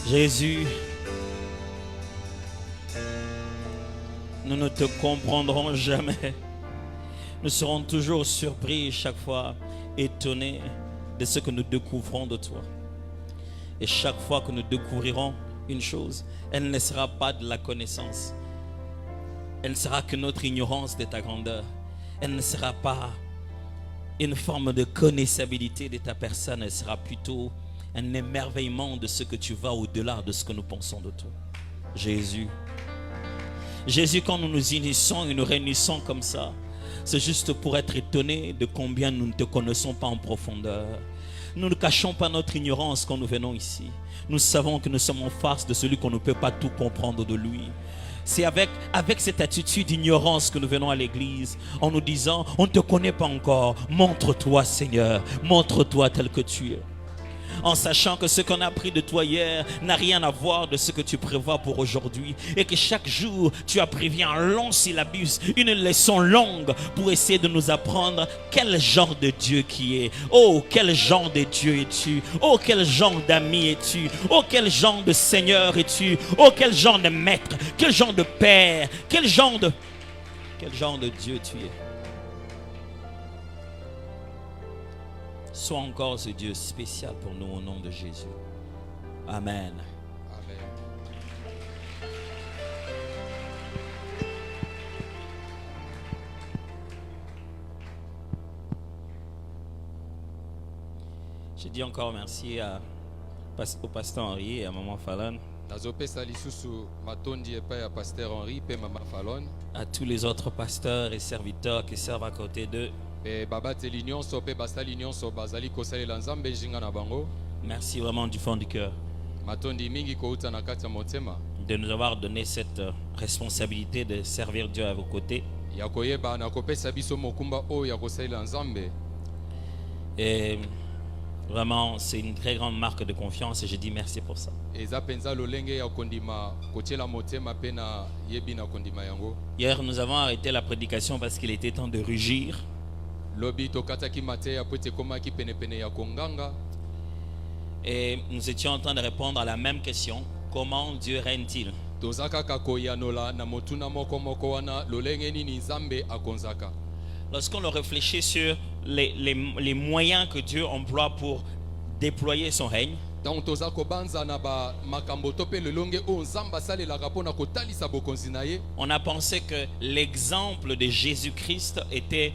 Jésus, nous ne te comprendrons jamais. Nous serons toujours surpris chaque fois, étonnés de ce que nous découvrons de toi. Et chaque fois que nous découvrirons une chose, elle ne sera pas de la connaissance. Elle ne sera que notre ignorance de ta grandeur. Elle ne sera pas une forme de connaissabilité de ta personne. Elle sera plutôt un émerveillement de ce que tu vas au-delà de ce que nous pensons de toi. Jésus. Jésus, quand nous nous unissons et nous réunissons comme ça, c'est juste pour être étonnés de combien nous ne te connaissons pas en profondeur. Nous ne cachons pas notre ignorance quand nous venons ici. Nous savons que nous sommes en face de celui qu'on ne peut pas tout comprendre de lui. C'est avec cette attitude d'ignorance que nous venons à l'église en nous disant, on ne te connaît pas encore. Montre-toi, Seigneur. Montre-toi tel que tu es. En sachant que ce qu'on a appris de toi hier n'a rien à voir de ce que tu prévois pour aujourd'hui. Et que chaque jour, tu as prévu un long syllabus, une leçon longue pour essayer de nous apprendre quel genre de Dieu qui est. Oh, quel genre de Dieu es-tu? Oh, quel genre d'ami es-tu? Oh, quel genre de Seigneur es-tu? Oh, quel genre de maître? Quel genre de Père? Quel genre de Dieu tu es? Sois encore ce Dieu spécial pour nous au nom de Jésus. Amen. Amen. Je dis encore merci au pasteur Henri et à maman Fallon. Nazopesa lisusu matondi epai ya pasteur Henri pe mama Fallon. À tous les autres pasteurs et serviteurs qui servent à côté d'eux. Pe babateli nyonso pe basali nyonso bazali kosalela nzambe jinga na bango. Merci vraiment du fond du cœur Matondi mingi kouta na kati ya motema. de nous avoir donné cette responsabilité de servir Dieu à vos côtés. Ya koyeba na kopesa biso mokumba oyo ya kosalela nzambe. Et vraiment, c'est une très grande marque de confiance et je dis merci pour ça. Eza penza lolenge ya kondima kotiela motema pe na yebi na kondima yango. Hier, nous avons arrêté la prédication parce qu'il était temps de rugir. Lobi tokataki mateya po ete komaki penepene ya konganga. Et nous étions en train de répondre à la même question. Comment Dieu règne-t-il? Tozaka kakoyanola na motuna moko moko wana lolenge nini nzambe akonzaka. Lorsqu'on le réfléchit sur les moyens que Dieu emploie pour déployer son règne, Donc toza kobanza na ba makambo to pe lelonge o nzamba salelaka pona kotalisa bokonzi na ye. on a pensé que l'exemple de Jésus-Christ était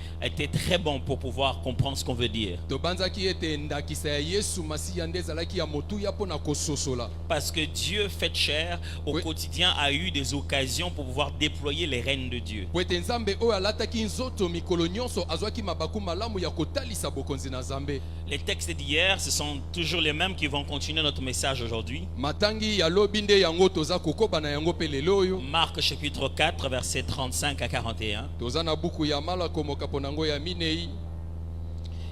très bon pour pouvoir comprendre ce qu'on veut dire. Tobanzaki ete ndakisa ya Yesu masiya nde ezalaki ya motuya pona kososola. Parce que Dieu fait chair au quotidien a eu des occasions pour pouvoir déployer les règnes de Dieu. Po ete nzambe oyo alataki nzoto mikolo nyonso azwaki mabaku malamu ya kotalisa bokonzi na nzambe. Les textes d'hier, ce sont toujours les mêmes qui vont continuer notre message aujourd'hui. Matangi ya lobi nde yango toza kokoba na yango pe lelo oyo. Marc chapitre 4, versets 35 à 41. Toza na buku ya mala komoka pona ngo ya minei.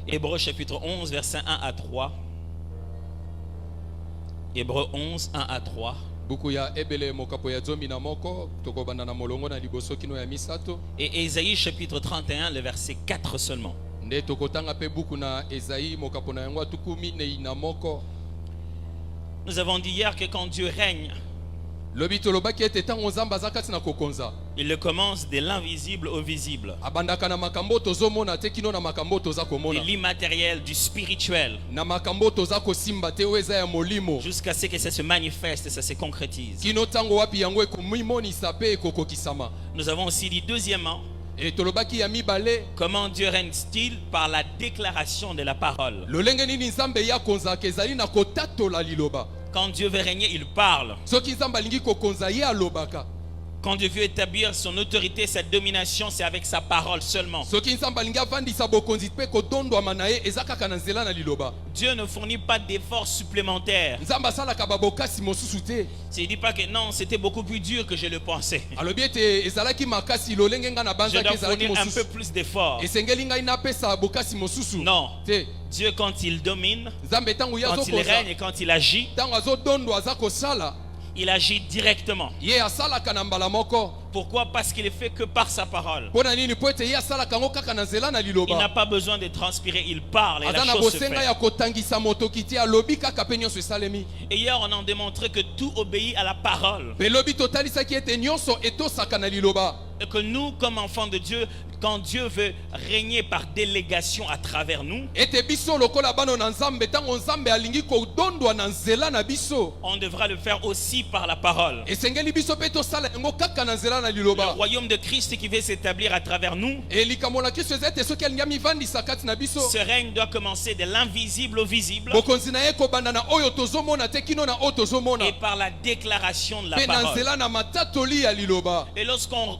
Hébreux chapitre 11, versets 1 à 3. Hébreux 11, 1 à 3. Buku ya ebele mokapo ya zomi na moko tokobanda na molongo na liboso kino ya misato. Et Ésaïe chapitre 31, le verset 4 seulement. Nde tokotanga pe buku na Esaïe mokapo na yango atuku minei na moko. Nous avons dit hier que quand Dieu règne, Lobi tolobaki ete tango nzambe aza kati na kokonza. il le commence de l'invisible au visible. Abandaka na makambo tozomona te kino na makambo toza De komona. l'immatériel, du spirituel, Na makambo toza kosimba te oyo eza ya molimo. jusqu'à ce que ça se manifeste, ça se concrétise. Kino tango wapi yango ekomimonisa pe ekokokisama. Nous avons aussi dit deuxièmement, E tolobaki ya mibale. comment Dieu règne-t-il? Par la déclaration de la parole. Lolenge nini nzambe ya konzaka ezali na kotatola liloba. Quand Dieu veut régner, il parle. Soki nzambe alingi kokonza ye alobaka. Quand Dieu veut établir son autorité, sa domination, c'est avec sa parole seulement. Soki nzambe alingi avandisa bokonzi pe kodondwama na ye eza kaka na nzela na liloba. Dieu ne fournit pas d'efforts supplémentaires. Nzambe asalaka babokasi mosusu te. Il ne dit pas que non, c'était beaucoup plus dur que je le pensais. Alobi ete ezalaki makasi lolenge nga na Je banzaki dois ezalaki fournir un peu mosusu. plus d'efforts. Esengeli ngai napesa bokasi mosusu. Non. Te. Dieu, quand il domine, Nzambe tango ya quand il azokonza. règne et quand il agit, Tango azodondwa aza kosala. Il agit directement. Ye asalaka na mbala moko. Pourquoi? Parce qu'il est fait que par sa parole. Pona nini po ete ye asalaka ngo kaka na nzela na Il n'a liloba. pas besoin de transpirer, il parle et la Azana chose se bosenga fait. ya kotangisa moto kiti alobi kaka pe nyonso esalemi. Et hier, on a démontré que tout obéit à la parole. Pe lobi totalisaki ete nyonso etosaka na liloba. Et que nous, comme enfants de Dieu, quand Dieu veut régner par délégation à travers nous, Ete biso lokola bano na nzambe tango nzambe alingi kodondwa na nzela na biso. on devra le faire aussi par la parole. Esengeli biso pe tosala yango kaka na nzela na Le liloba. royaume de Christ qui veut s'établir à travers nous, E likambo na Kristo eza ete soki alingi amivandisa kati na biso. ce règne doit commencer de l'invisible au visible Bokonzi na ye kobanda na oyo tozomona te kino na oyo tozomona. et par la déclaration de la Pe na parole. nzela na matatoli ya liloba. Et lorsqu'on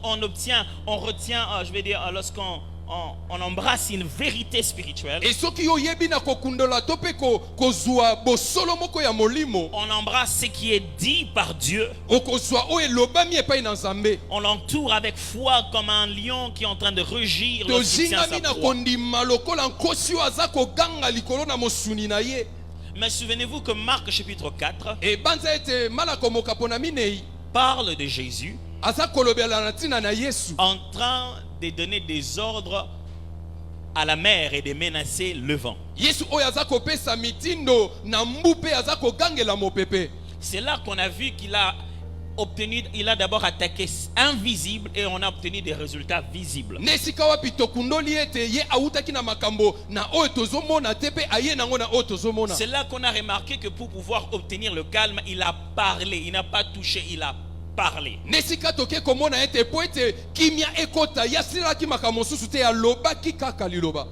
on retient, je vais dire, lorsqu'on on embrasse une vérité spirituelle, E soki oyebi na kokundola to pe kozwa bosolo moko ya molimo. on embrasse ce qui est dit par Dieu, Okozwa oyo elobami epai na nzambe. on l'entoure avec foi comme un lion qui est en train de rugir lorsqu'il tient sa Tozingami na proie. kondima lokola nkosi oyo aza koganga likolo na mosuni na ye. Mais souvenez-vous que Marc chapitre 4 E banza ete malako mokapo na minei parle de Jésus aza kolobela na ntina na Yesu. en train de donner des ordres à la mer et de menacer le vent. Yesu oyo aza kopesa mitindo na mbu pe aza kogangela mopepe. C'est là qu'on a vu qu'il a obtenu, il a d'abord attaqué invisible et on a obtenu des résultats visibles. Nesika wapi tokundoli ete ye autaki na makambo na oyo tozomona te pe aye nango na oyo tozomona. C'est là qu'on a remarqué que pour pouvoir obtenir le calme, il a parlé, il n'a pas touché, il a parlé. Nesika toke komona ete po ete kimia ekota yasilaki makambo mosusu te alobaki kaka liloba.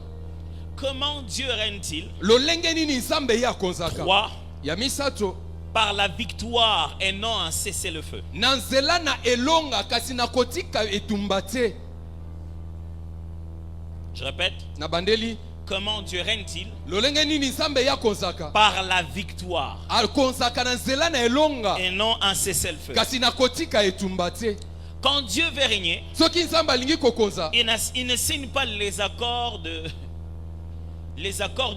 Comment Dieu règne-t-il? Lolenge nini nzambe ye akonzaka? 3. Ya misato Par la victoire et non en cessez-le-feu. na nzela na elonga kasi na kotika etumba te. Je répète, Na bandeli comment Dieu règne-t-il? lolenge nini nzambe ye akonzaka? Par la victoire Akonzaka na nzela na elonga et non en cessez-le-feu. kasi na kotika etumba te. Quand Dieu veut régner, Soki nzambe alingi kokonza il ne signe pas les accords de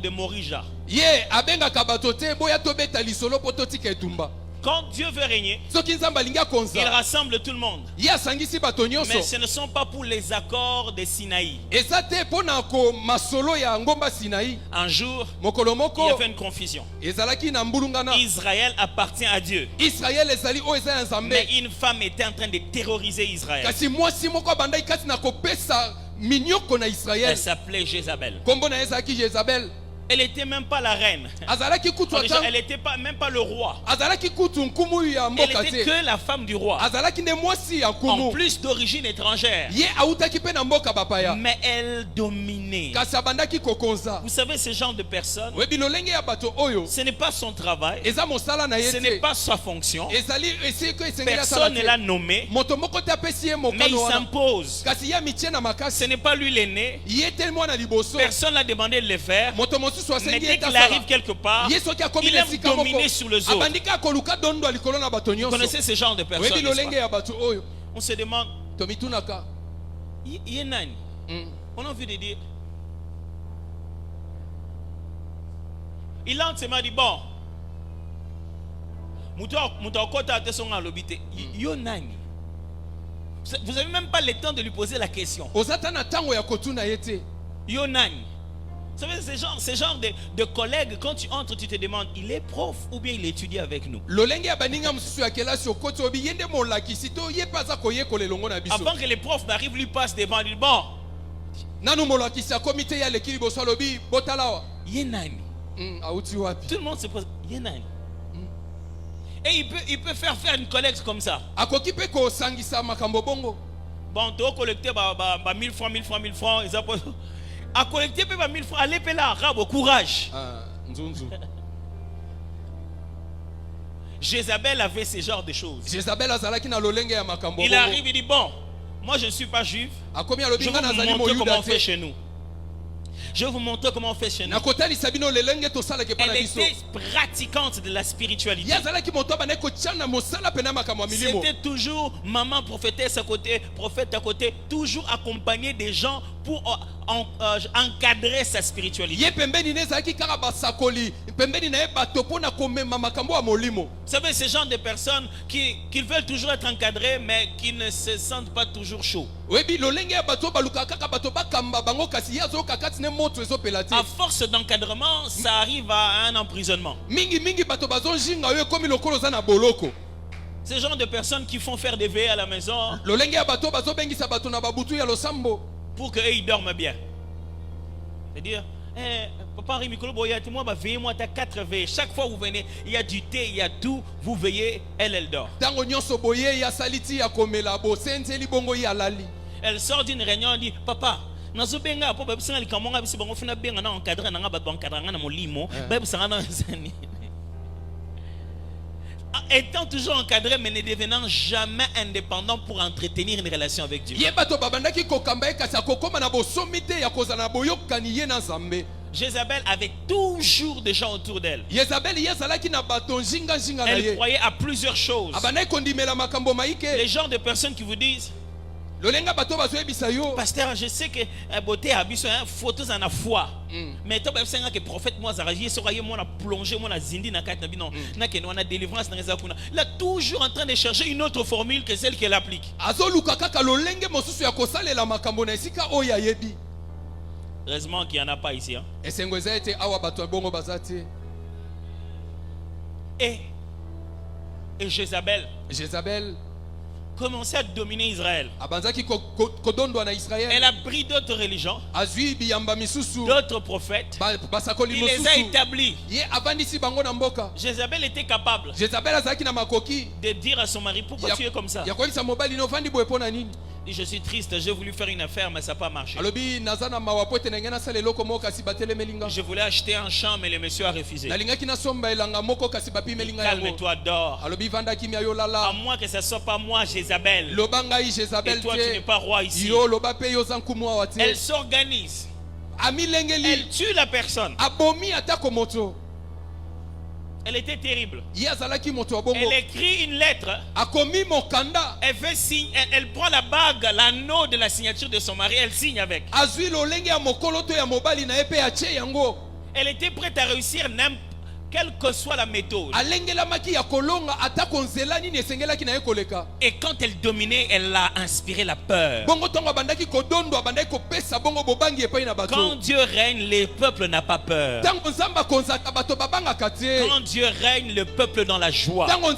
Morija. ye abengaka bato te boya tobeta lisolo po totika etumba. Quand Dieu veut régner, Soki nzambe alingi il akonza rassemble tout le monde. ye asangisi bato Mais nyonso. ce ne sont pas pour les accords de Sinaï. Eza te mpo na masolo ya ngomba Sinai. Un jour, Mokolo il y moko avait une confusion. ezalaki na mbulungana. Israël appartient à Dieu. Israel ezali oyo eza ya nzambe. Mais une femme était en train de terroriser Israël. Kasi mwasi moko abandaki kati na kopesa minyoko na Elle Israel. s'appelait Jézabel. Kombo na ye ezalaki Jezabel. Elle n'était même pas la reine. Azalaki kutu Déjà, ata elle n'était même pas le roi. azalaki kutu nkumu ya Elle mboka n'était te. que la femme du roi. Azalaki nde mwasi ya En nkumu. plus d'origine étrangère. Ye autaki pe na mboka bapaya. Mais elle dominait. Kasi abandaki kokonza. Vous savez, ce genre de personne, Webi lolenge ya bato oyo ce n'est pas son travail. eza mosala na ye Ce n'est te. pas sa fonction. Ezali esiko esengeli asala Personne ne l'a te. nommé. Moto moko te apesi ye Mais il mokano wana. s'impose. Kasi ye mitie na Ce makasi. n'est pas lui l'aîné. Ye te mwana liboso. Personne n'a demandé de le faire. Moto mosusu Mais asengi dès ete qu'il asala. arrive quelque part, Ye soki akomi il na aime esika moko dominer sur les autres. abandika koluka dondo likolo na bato Vous nyonso. connaissez ce genre de personnes, Webi n'est-ce lolenge pas? ya bato oyo On se demande, tomitunaka. il est nani? On a envie de dire. Il a lentement dit, bon, Moutokota a son alobité. Yo nani? Vous n'avez même pas le temps de lui poser la question. Ozata na tango ya kotuna ye te. Yo nani? Vous savez, ce genre de collègues, quand tu entres, tu te demandes, il est prof ou bien il étudie avec nous? Lolenge ya baninga mosusu ya kelasi okoti obi yende molakisi to ye pa aza koyekola elongo na biso. Avant que les profs n'arrivent, lui passe devant, il dit, bon, Nanu molakisi akomi te ya leki liboso alobi botala wa. ye nani? Auti wapi. Tout le monde se pose, ye nani? Et il peut faire une collecte comme ça. Akoki pe kosangisa makambo bongo. Bon, tu as collecté 1000 francs, 1000 francs, 1000 francs. À collecter 1000 francs, allez là, rabo, courage. Nzunzu. Jézabel avait ce genre de choses. Jezabel azalaki na lolenge ya makambo bongo. Il arrive, il dit, bon, moi je ne suis pas juif. Akomi Je alobi vais ngana vous azali montrer comment moyuda on fait te. chez nous. Je vais vous montrer comment on fait chez nous. Nakotalisa bino lelenge tosala ke pa na Elle biso. était pratiquante de la spiritualité. Ye azalaki moto abane kotiana mosala pena makambo ya milimo. C'était toujours maman prophétesse à côté, prophète à côté, toujours accompagné des gens pour encadrer sa spiritualité. Ye pembeni nezaki kaka basakoli, pembeni na ye bato pona komema makambo ya molimo. Vous savez, ce genre de personnes qui veulent toujours être encadrées, mais qui ne se sentent pas toujours chauds. Webi lolenge ya bato baluka kaka bato bakamba bango kasi yazo kakati ne moto ezopelati. À force d'encadrement, ça arrive à un emprisonnement. Mingi bato bazonjinga yo komi lokolo za na boloko. Ce genre de personnes qui font faire des veillées à la maison Lolenge ya bato bazobengisa bato na babutu ya losambo pour qu'eux ils dorment bien. C'est-à-dire, papa Rimikolo Boyati, moi, veillez moi à 4 veillées. Chaque fois que vous venez, il y a du thé, il y a tout, vous veillez, elle dort. Tango nyonso boye ya saliti ya komela bo senteli bongo ya lali. Elle sort d'une réunion, elle dit, papa, nazobenga po babisanga likamonga bisi bango funa benga na encadrer na ba encadrer na molimo, babisanga na zani. Étant toujours encadré mais ne devenant jamais indépendant pour entretenir une relation avec Dieu. Jézabel avait toujours des gens autour d'elle. Elle croyait à plusieurs choses. Les genres de personnes qui vous disent, pasteur, je sais que beauté a besoin photos en foi. Mais toi tu sais que prophète moi zaraji soraye moi na plongé moi na zindi na kat na bino na ke na délivrance na ngeza kuna. Il est toujours en train de chercher une autre formule que celle qu'elle applique. Heureusement qu'il n'y en a pas ici. Et Jézabel commençait à dominer Israël. Elle a pris d'autres religions, d'autres prophètes. Il les a établis. Jézabel était capable de dire à son mari, pourquoi tu es comme ça? Je suis triste, j'ai voulu faire une affaire mais ça n'a pas marché. Je voulais acheter un champ mais le monsieur a refusé. Calme-toi, dors. À moins que ce ne soit pas moi, Jézabel. Et toi tu n'es pas roi ici. Elle s'organise. Elle tue la personne. Elle était terrible. Elle écrit une lettre. Elle fait signe, elle prend la bague, l'anneau de la signature de son mari, elle signe avec. Elle était prête à réussir quelle que soit la méthode. Et quand elle dominait, elle a inspiré la peur. Quand Dieu règne, le peuple n'a pas peur. Quand Dieu règne, le peuple dans la joie. Quand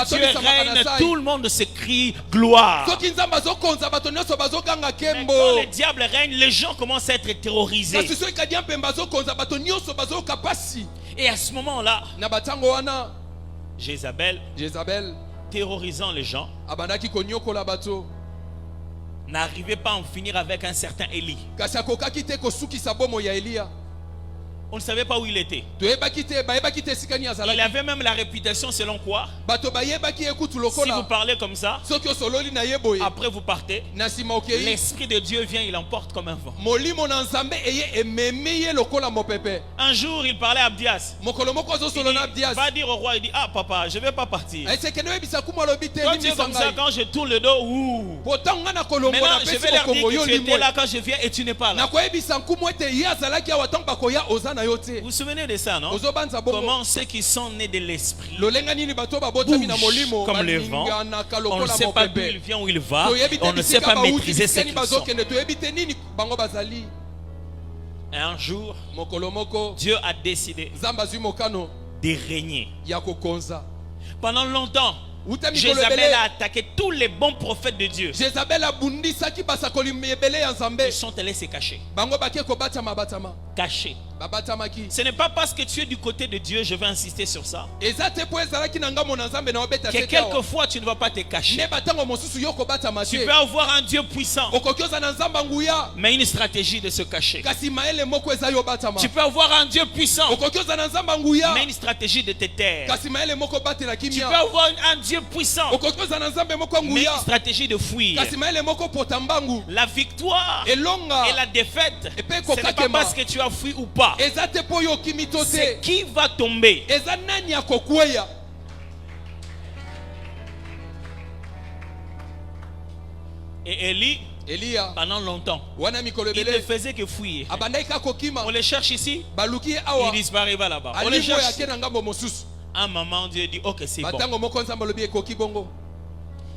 Dieu règne, tout le monde se crie gloire. Mais quand le diable règne, les gens commencent à être terrorisés. Et à ce moment-là, Jézabel, terrorisant les gens, n'arrivait pas à en finir avec un certain Élie. On ne savait pas où il était. Il avait même la réputation selon quoi, si vous parlez comme ça, après vous partez, l'Esprit de Dieu vient, il emporte comme un vent. Un jour il parlait à Abdias. Il va dire au roi, il dit, ah papa, je ne vais pas partir. Quand tu es comme ça, quand je tourne le dos, ouh. Maintenant je vais leur dire que tu étais là quand je viens et tu n'es pas là. Vous vous souvenez de ça, non? Comment ceux qui sont nés de l'esprit bougent comme le vent. On ne sait pas d'où il vient, où il va. On ne sait pas maîtriser ce qu'ils sont. Et un jour, Dieu a décidé de régner. Pendant longtemps, Jézabel a attaqué tous les bons prophètes de Dieu. Ils sont allés se cacher. Cachés. Ce n'est pas parce que tu es du côté de Dieu, je vais insister sur ça, que quelquefois tu ne vas pas te cacher. Tu peux avoir un Dieu puissant, mais une stratégie de se cacher. Tu peux avoir un Dieu puissant, mais une stratégie de te taire. Tu peux avoir un Dieu puissant, mais une stratégie de fuir. La victoire et la défaite, ce n'est pas parce que tu as fui ou pas. C'est qui va tomber. Et Élie Elia pendant longtemps. wana mikolo Il ne ebele faisait que fuir. abandaika kokima On le cherche ici, baluki il awa disparaît là-bas. On le alimo cherche yake ici. na ngambo mosusu À un moment, Dieu dit, ok, c'est bon. batango moko nzambe alobi ekoki bongo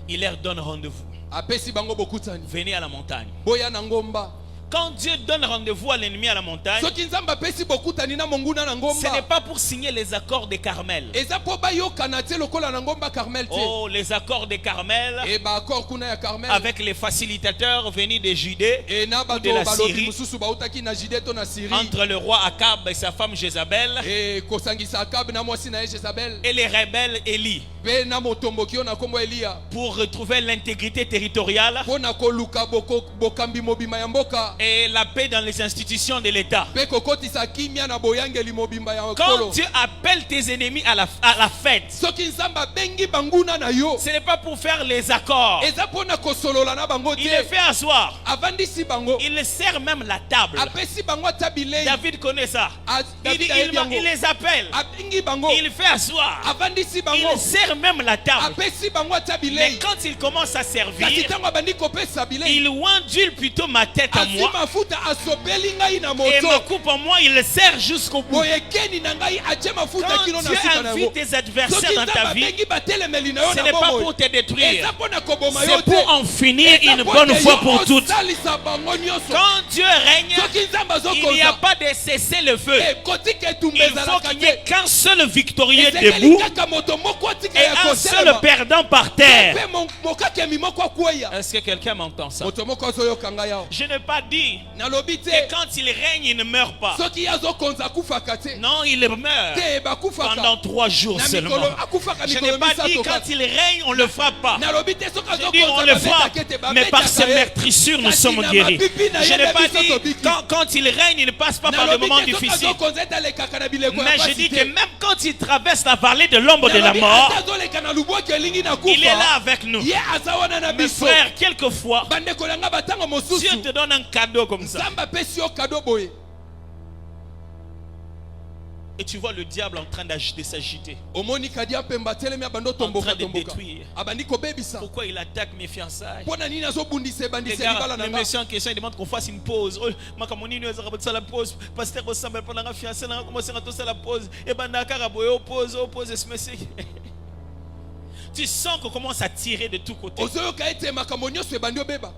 Il leur donne rendez-vous. apesi bango bokutani Venez à la montagne. boya na ngomba Quand Dieu donne rendez-vous à l'ennemi à la montagne, soki nzambe apesi bokutani na monguna na ce n'est ngomba pas pour signer les accords de Carmel. eza mpo bayokana te lokola na ngomba Carmel te Oh, les accords de Carmel e baakord kuna ya Carmel avec les facilitateurs venus de Judée e na bato de la balobi Syrie, mosusu bautaki na Jide to na Syrie entre le roi Akab et sa femme Jézabel e kosangisa Akabe na mwasi na ye Jezabel et les rebelles Élie mpe na motomboki oyo na nkombo Eliya pour retrouver l'intégrité territoriale mpo na koluka bokambi mobimba ya mboka et la paix dans les institutions de l'État. mpe kokotisa kimia na boyangeli mobimba ya Quand kolo Dieu appelle tes ennemis à la fête, soki nzambe abengi banguna na yo ce n'est pas pour faire les accords. eza mpo na kosolola na bango Il les te fait asseoir. avandisi bango Il sert même la table. apesi bango ata bilei David connaît ça. Il, dit, David ayebi yango. il les appelle. abengi bango Il fait asseoir. avandisi bango Il sert même la table. apesi bango ata Mais bilei quand il commence à kasi servir, ntango abandi kopesa bilei il ondule plutôt ma tête à asi moi mafuta asopeli ngai na et ma moto coupe en moi, il le sert jusqu'au bout. boyekeni na ngai atie mafuta Quand kino na Dieu suka na yango invite tes adversaires soki dans nzambe ta vie, abengi batelemeli na yo ce na n'est pas bomoi pour te détruire. eza mpo na koboma yo C'est pour en finir une bonne fois pour toutes. osalisa bango nyonso Quand Dieu règne, soki nzambe il n'y a azokoza pas de cesser le feu. ekotika etumba Il faut ezalaka qu'il n'y ait te qu'un seul victorieux ezekeli debout kaka moto moko atika et ya un seul koselema perdant par terre. mpe mokakemi moko akweya Est-ce que quelqu'un m'entend ça? moto moko azoyoka ngai awa Je n'ai pas dit nalobi te que quand il règne, il ne meurt pas. soki ye azokonza akufaka te Non, il meurt te bakufaka pendant 3 jours na seulement. mikolo akufaka Je n'ai mikolo pas dit misato quand kaka il règne, on ne le frappe pas. nalobi te soki Je dis on azokonza le frappe, babetaka te mais par ses babetaka ye meurtrissures nous kasi sommes na guéris. mapipi na ye Je n'ai nde pas biso dit tobiki. quand il règne, il ne passe pas par des nalobi moments te soki difficiles. azokonza ete alekaka na bileko ya Mais je pasi dis te que même quand il traverse la vallée de l'ombre de la nalobi mort, ata azoleka na lubwaki elingi na il est là kufa avec nous. ye aza wana na Mes biso frères, quelquefois, bandeko na nga batango mosusu Dieu te donne un cadeau comme ça. nzambe apesi yo kado boye Et tu vois le diable en train de s'agiter. omoni kadi apemba telemi abandi En train otomboka de tomboka détruire. abandi kobebisa Pourquoi il attaque mes fiançailles? mpo na nini azobundisa Les ebandisa gars, libala na le nga monsieur en question, il demande qu'on fasse une pause. Oh, makamoni nous avons la pause. Pasteur ressemble pendant la fiancée, on a commencé à faire la pause. Et ben d'accord, pause, ce monsieur. Tu sens qu'on commence à tirer de tous côtés. ozoyoka ete makambo nyonso ebandi obeba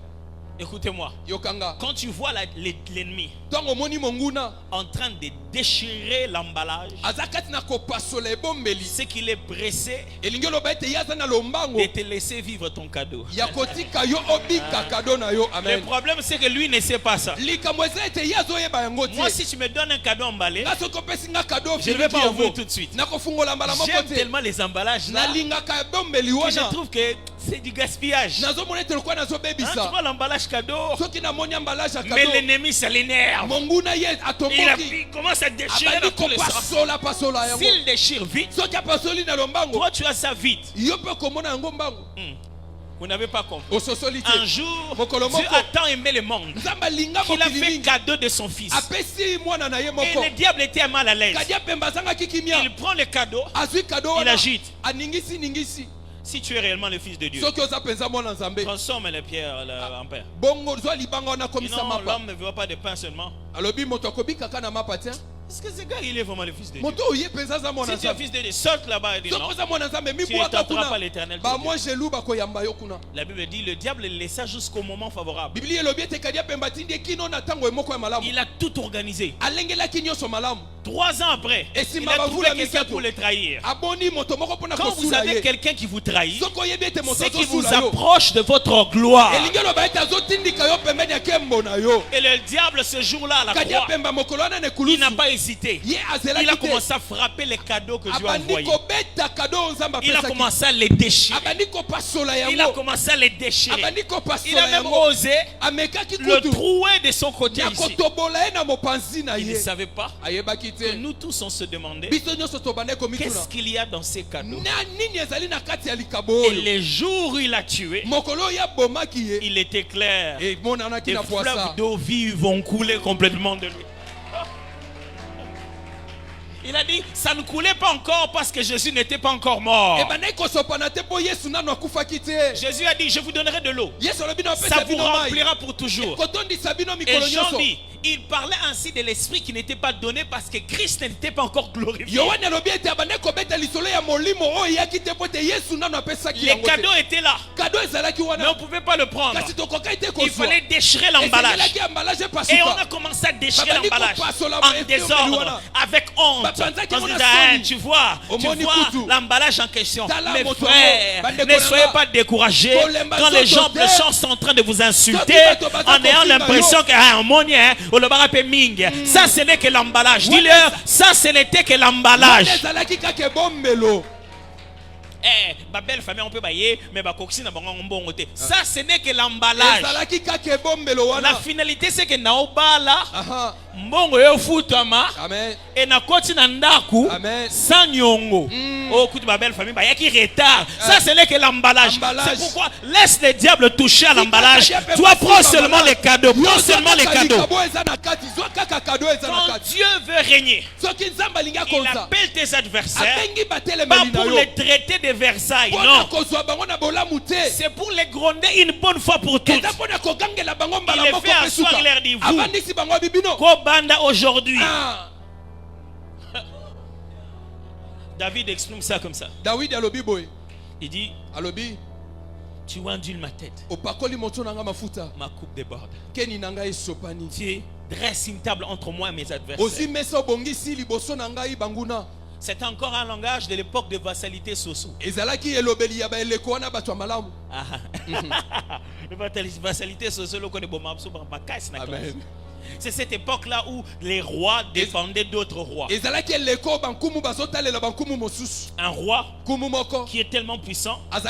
Écoutez-moi. yokanga Quand tu vois l'ennemi ntango omoni monguna en train de déchirer l'emballage, aza kati na kopasola ebombeli c'est qu'il est pressé elingi oloba ete ye aza na lombango de te laisser vivre ton cadeau. ya kotika yo obika kado na yo Le amen problème, c'est que lui ne sait pas ça. likambo eza ete ye azoyeba yango Moi, te si tu me donnes un cadeau emballé, nga soki opesi nga kado je ne vais pas filiki ouvrir yango tout de suite. nakofungola mbala moko J'aime te tellement les emballages là nalingaka ebombeli que je wana trouve que c'est du gaspillage. nazomona ete lokola Hein, tu nazobebisa vois l'emballage cadeau, soki namoni ambalage ya mais kado l'ennemi ça l'énerve. monguna ye atomboki Il commence à déchirer abandi dans tous les sens. kopasola pasola yango S'il déchire vite, soki apasoli na lombango toi tu as ça vite. yo mpe komona yango mbango Vous n'avez pas compris. ososoli Un te jour, Mokolo Dieu moko. a tant aimé le monde nzambe alinga qu'il a mokili fait mingi cadeau de son fils. apesi mwana na ye Et moko le diable était mal à l'aise. kadi apemba azangaki kimia Il prend le cadeau. azwi kado Il wana agite. aningisi ningisi Si tu es réellement le fils de Dieu, soki oza mpenza mwana nzambe transforme les pierres en pain. bongo zwa libanga wana akomisa Sinon, mapa l'homme ne veut pas de pain seulement. alobi moto akobika kaka na mapa te Est-ce que ce gars, il est vraiment le fils de Dieu? moto oyo ye mpenza aza mwana Si tu es nzambe fils de Dieu, saute là-bas et dis soki non. oza mwana nzambe Tu ne mibwaka tenteras pas kuna l'éternel. bamwa gelu bakoyamba yo kuna La Bible dit le diable le laissa jusqu'au moment favorable. biblia elobi ete kadi apemba atindi kino na ntango emoko ya malamu Il a tout organisé. alengelaki nyonso malamu 3 ans après, Et si il ma a bavou trouvé la quelqu'un misato. pour le trahir. aboni moto moko mpona Quand vous kosula avez ye quelqu'un qui vous trahit, soki oyebi ete moto c'est qui vous azosula yo approche de votre gloire. elingi eloba ete azotindika yo pembeni ya nkembo na yo Et le diable, ce jour-là, à la kadi croix, apemba mokolo wana na il ekulusu n'a pas hésité. ye Il a azelaki te commencé à frapper les cadeaux que Dieu a abandi envoyés. kobeta kado oyo nzambe Il a apesaki commencé à les déchirer. abandi kopasola Il a yango commencé à les déchirer. abandi Il kopasola a même yango osé amekaki le kutu trouer de son côté ya ici. kotobola ye na mopanzi na Il ne ye savait pas ayebaki que te nous tous on se demandait biso nyonso tobande komituna qu'est-ce qu'il y a dans ces cadeaux. na nini ezali na kati ya likabo Et oyo les jours où il a tué, mokolo oyo abomaki ye il était clair. emonanaki Des na fleuves poisa d'eau vive vont couler complètement de lui. Il a dit, ça ne coulait pas encore parce que Jésus n'était pas encore mort. Jésus a dit, je vous donnerai de l'eau. Ça vous remplira pour toujours. Et Jean dit, il parlait ainsi de l'esprit qui n'était pas donné parce que Christ n'était pas encore glorifié. Les cadeaux étaient là, mais on ne pouvait pas le prendre. Il fallait déchirer l'emballage. Et on a commencé à déchirer l'emballage en désordre, avec honte. On se disait, tu vois l'emballage en question. Mes frères, ne soyez pas découragés quand les gens sont en train de vous insulter en ayant l'impression que ça ce n'est que l'emballage. Dis-leur, ça ce n'était que l'emballage. Ma belle famille, on peut bailler, mais ça ce n'est que l'emballage. La finalité c'est que naobala mbongo yo futama et na koti na ndaku sans nyongo. Oh, écoute ma belle famille, bah y qui retard. Ça ce n'est que l'emballage. C'est pourquoi laisse le diable toucher à l'emballage. Toi prends seulement les cadeaux, prends seulement les cadeaux. Quand Dieu veut régner, il appelle tes adversaires pas pour les traiter de Versailles, non. C'est pour les gronder une bonne fois pour toutes. Il les fait asseoir l'air de vous. Kobanda aujourd'hui. David exprime ça comme ça. Il dit, tu ondules ma tête, ma coupe déborde. Tu dresses une table entre moi et mes adversaires. C'est encore un langage de l'époque de vassalité Soso. Vassalité Soso, Amen. C'est cette époque-là où les rois défendaient d'autres rois. Un roi qui est tellement puissant, un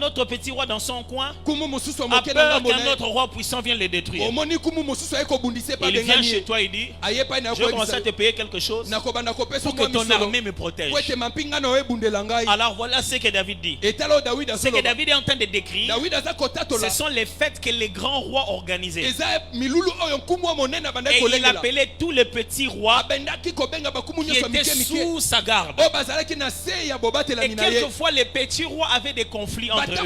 autre petit roi dans son coin a peur qu'un autre roi puissant vienne le détruire. Il vient chez toi et dit, je vais commencer à te payer quelque chose pour que ton armée me protège. Alors voilà ce que David dit. Ce que David est en train de décrire, ce sont les fêtes que les grands rois organisaient. Et il appelait tous les petits rois qui étaient sous sa garde. Et quelquefois les petits rois avaient des conflits entre eux.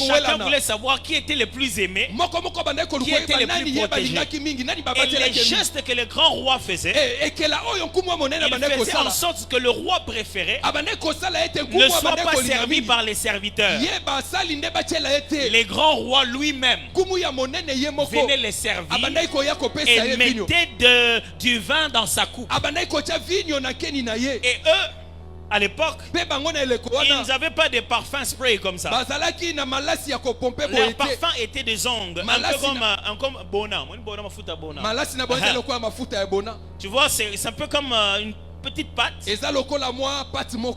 Chacun voulait savoir qui était le plus aimé, qui était le plus protégé. Et les gestes que le grand roi faisait, il faisait en sorte que le roi préféré ne soit pas servi par les serviteurs. Les grands rois lui-même venaient les servir et mettait du vin dans sa coupe. Et eux, à l'époque, ils n'avaient pas de parfum spray comme ça. Leur parfum était des ongles, un peu comme Bona. Tu vois, c'est un peu comme une petite pâte.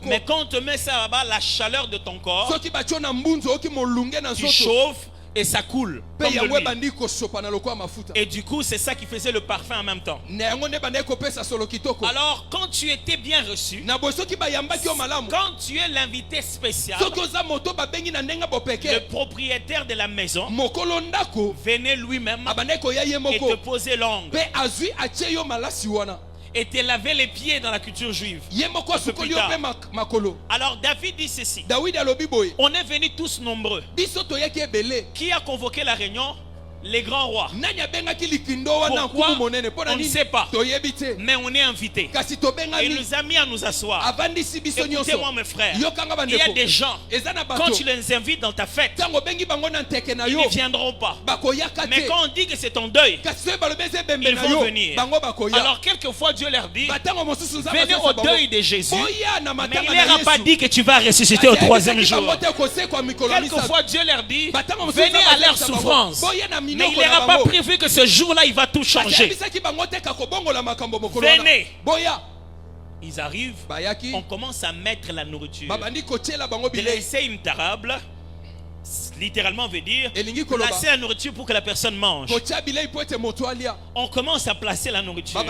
Mais quand on te met ça là-bas, la chaleur de ton corps, tu chauffes et ça coule comme de l'huile. Et du coup c'est ça qui faisait le parfum en même temps. Alors quand tu étais bien reçu, quand tu es l'invité spécial, le propriétaire de la maison venait lui-même et te posait l'ongle et te laver les pieds dans la culture juive. Alors David dit ceci: on est venus tous nombreux. Qui a convoqué la réunion? Les grands rois. Pourquoi? On ne sait pas. Mais on est invités. Et il nous a mis à nous asseoir. Écoutez-moi mes frères, il y a des gens, quand tu les invites dans ta fête, ils ne viendront pas. Mais quand on dit que c'est ton deuil, ils vont venir. Alors quelquefois Dieu leur dit, venez au deuil de Jésus, mais il ne leur a pas dit que tu vas ressusciter au troisième jour. Quelquefois Dieu leur dit, venez à leur souffrance, mais il n'aura pas prévu que ce jour-là il va tout changer. Venez. Ils arrivent, on commence à mettre la nourriture. Laisser une table, littéralement veut dire placer la nourriture pour que la personne mange. On commence à placer la nourriture.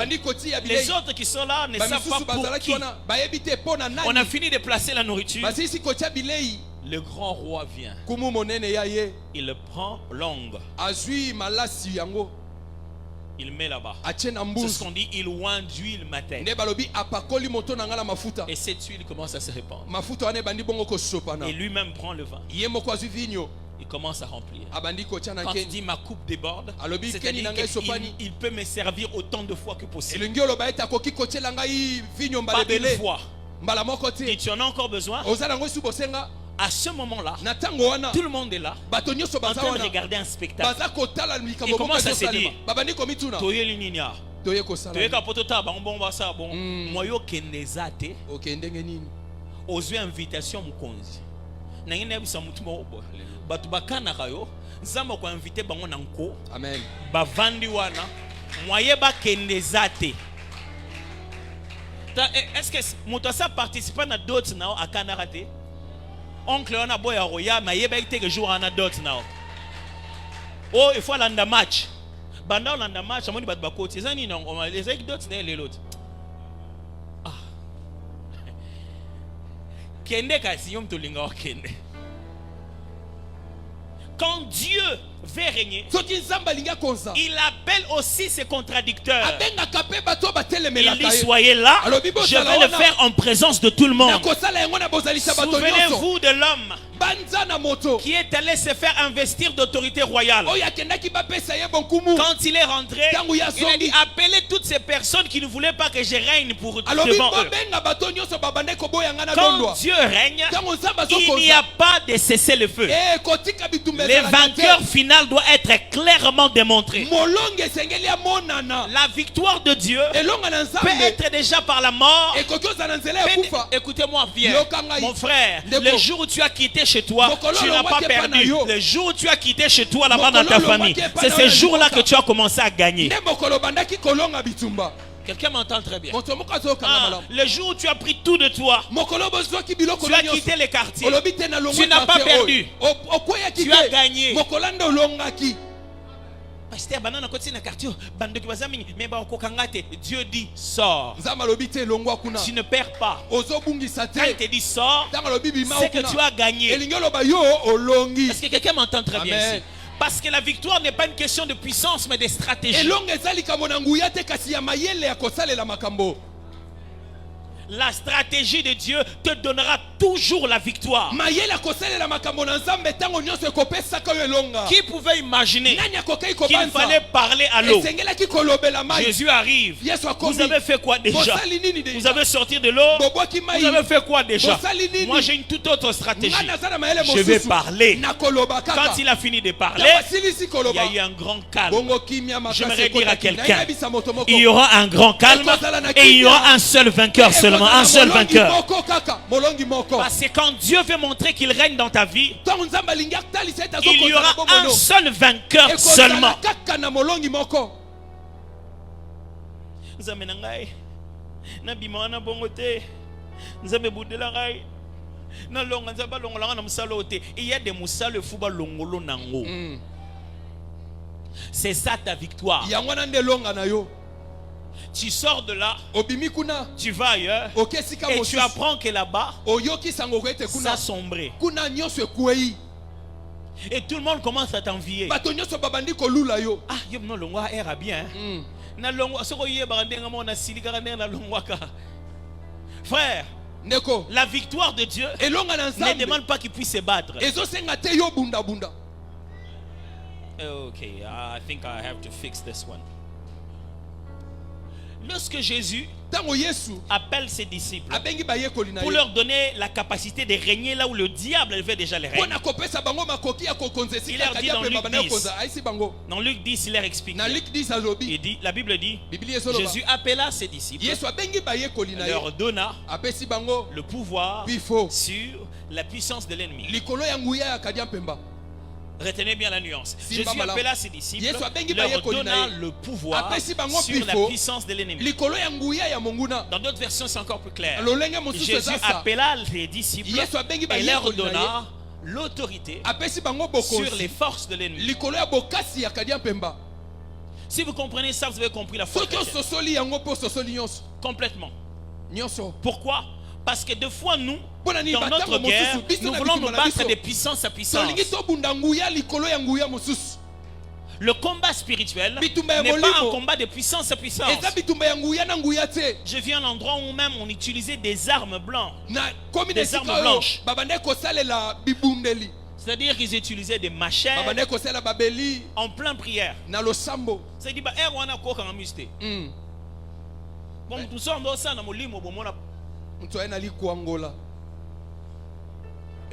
Les autres qui sont là ne savent pas pour qui. On a fini de placer la nourriture. Le grand roi vient. Il prend l'ongle. Il met là-bas. atie na C'est ce mbuzi qu'on dit, il oint d'huile ma tête. nde balobi apakoli moto na nga na mafuta Et cette huile commence à se répandre. mafuta wana ebandi bongo kosopana Et lui-même prend le vin. ye moko azwi vigno Il commence à remplir. abandi kotia na Quand il nkeni dit ma coupe déborde, Alobi, c'est-à-dire Keni nanga esopani. qu'il peut me servir autant de fois que possible. elingi oloba ete akoki kotiela ngai vigno mbala Pas une ebele fois. mbala moko Si te tu en as encore besoin, oza nango esu bosenga à ce moment-là, na ntango wana tout le monde est là bato nyonso en baza train de wana regarder un spectacle. baza kotala Il likambo moko commence à se ezosalema dire, babandi komituna Toyeli ninia. toye kosala Toyeka potota bango bongo basa bon. Moyo keneza te. oke ndenge nini Ozwi invitation mukonzi. Nangine bisa mutu mo bo. Batu bakana kayo. Nzamba ko inviter bango na nko. amen Bavandi wana. Moye ba keneza te. Est-ce que mutu sa participer na d'autres na akana raté? Oncle on a boya roya ma yeba ite que jour en a d'autres na. Oh, il faut landa match. Banda landa match, amoni bat bakoti. Zani non, on les d'autres les l'autre. Ah. Kende kasi yom to linga kende. Quand Dieu veut régner, soki nzambe alingi akonza il appelle aussi ses contradicteurs. abengaka mpe bato Il batelemelaka dit ye soyez là, Alors, Bible, je vais ça, le là, faire en présence de tout le monde. nakosala yango na bozalisa bato nyonso Souvenez-vous de l'homme banza na moto qui est allé se faire investir d'autorité royale. oyo akendaki bapesa ye bonkumu Quand il est rentré, Tango ya il a dit zombi. appelez toutes ces personnes qui ne voulaient pas que je règne pour alobi devant eux. bobenga bato nyonso babande koboyanga na Quand londwa Dieu règne, ntango nzambe il n'y a azokonza pas de cesser-le-feu. kotika bitumba Le ezalaka vainqueur te. final doit être clairement démontré. molongo esengeli amonana La victoire de Dieu elonga na peut nzambe être déjà par la mort. ekoki ozala na nzela ya kufa Écoutez-moi bien, Yokangai. mon frère. Ndeko. Le jour où tu as quitté chez toi, Mokolo tu n'as longwa pas ke perdu. pana yo. Le jour où tu as quitté chez toi là-bas dans Mokolo ta longwa famille, ke pana c'est yo ce na jour-là que libota. tu as commencé à gagner. nde mokolo bandaki kolonga bitumba Quelqu'un m'entend très bien. moto moko azokanga Ah, malamu le jour où tu as pris tout de toi, mokolo bozwaki biloko tu as quitté les quartiers. olobi te na Tu n'as pas perdu. okweyaki Tu as gagné. mokolo nde olongaki Pasteur, banana côté na quartier, bande ki bazami, mais ba okokanga te. Dieu dit sors. nzambe alobi te elongwa kuna Tu ne perds pas. ozobungisa Quand il te te dit sors, ntango alobi bima c'est que tu as gagné. elingi oloba yo olongi Est-ce que quelqu'un m'entend très bien Amen. ici? Parce que la victoire n'est pas une question de puissance, mais de stratégie. elongo eza likambo na nguya te kasi ya mayele ya kosalela makambo La stratégie de Dieu te donnera toujours la victoire. mayele ya kosalela makambo na nzambe ntango nyonso ekopesaka yo elonga Qui pouvait imaginer nani akokei qu'il kobanza fallait parler à l'eau? esengelaki kolobela mai Jésus arrive. yesu akomi Vous avez fait quoi déjà? bosali nini Vous deja avez sorti de l'eau? bobwaki mai Vous avez fait quoi déjà? bosali nini Moi j'ai une toute autre stratégie. nga naza na mayele Je vais mosusu parler. nakoloba kaka Quand il a fini de parler, ntango asilisi il y koloba a eu un grand calme. bongo kimia makasi J'aimerais dire à ekotaki. quelqu'un, Nayebisa moto moko. il y aura un grand calme et il y aura un seul vainqueur seulement, un seul Molongi vainqueur. moko kaka, molongi moko. Parce que quand Dieu veut montrer qu'il règne dans ta vie, Ntango nzambe alingi atalisa ete il y azokonza aura na bomoi un no. seul vainqueur Ekozala seulement. kaka na molongi moko. Nzambe na ngai na bima wana bongo te, nzambe budela ngai na longa nzambe longola nga na musala ote. Il y a des musala fou ba longolo nango. C'est ça ta victoire. Yango na nde longa na yo. Tu sors de là, Obimi kuna, tu vas ailleurs okesika et tu mosusu. apprends que là-bas Oyoki sango ko ete ça kuna. a sombré Kuna nyonso ekwei. et tout le monde commence à t'envier. Bato nyonso babandi kolula yo. Ah, yo no longwa era bien. Na longwa soko yeba ndenga mona silika ndenga na longwa ka. Frère, Ndeko, la victoire de Dieu elonga na ne nzambe. demande pas qu'il puisse se battre. Ezosenga te yo bunda bunda. Okay, I think I have to fix this one. Lorsque Jésus Tango Yesu appelle ses disciples abengi bayekoli na pour ye. leur donner la capacité de régner là où le diable avait déjà les règnes, Pona kopesa bango makoki ya kokonza Il esika leur dit kadi dans pe Luc babana 10. kokonza aisi bango. dans Luc 10, il leur explique. Na Luc 10 alobi. Il dit, la Bible dit, Biblia ezoloba. Jésus appela ses disciples, Yesu abengi bayekoli na ye. leur donna Apesi bango le pouvoir bifo. sur la puissance de l'ennemi. Likolo ya nguya ya kadi pemba. Retenez bien la nuance. Simba Jésus malamu. appela ses disciples, Yesu abengi leur bayekoli na donna ye. le pouvoir Apesi bango sur la bifo. puissance de l'ennemi. Likolo ya nguya ya monguna. Dans d'autres versions, c'est encore plus clair. Lolenge mosusu Jésus eza sa. appela les disciples Yesu abengi et leur bayekoli na donna l'autorité Apesi bango sur les bokonzi. forces de l'ennemi. Likolo ya bokasi ya kadi pemba. Si vous comprenez ça, vous avez compris la foi Soki chrétienne. ososoli yango po sosoli nyonso. Complètement. Nyonso. Pourquoi? Parce que deux fois, nous, Pona ni dans batango notre guerre, mosusu biso nous na voulons nous bitumba na battre biso. de puissance à puissance. Tolingi tobunda nguya likolo ya nguya mosusu. Le combat spirituel Bitumba ya n'est pas un molimo. combat de puissance à puissance. eza bitumba ya nguya na nguya te. Je viens à un endroit où même on utilisait des armes blanches. Na komi Des na armes sika oyo, blanches. babande kosalela bibundeli. C'est-à-dire qu'ils utilisaient des machettes Babande kosala babeli en pleine prière. na losambo. C'est-à-dire bah wana ko kanga muste. Bon tout ça on ça na molimo bomona. Mtu aina likuangola.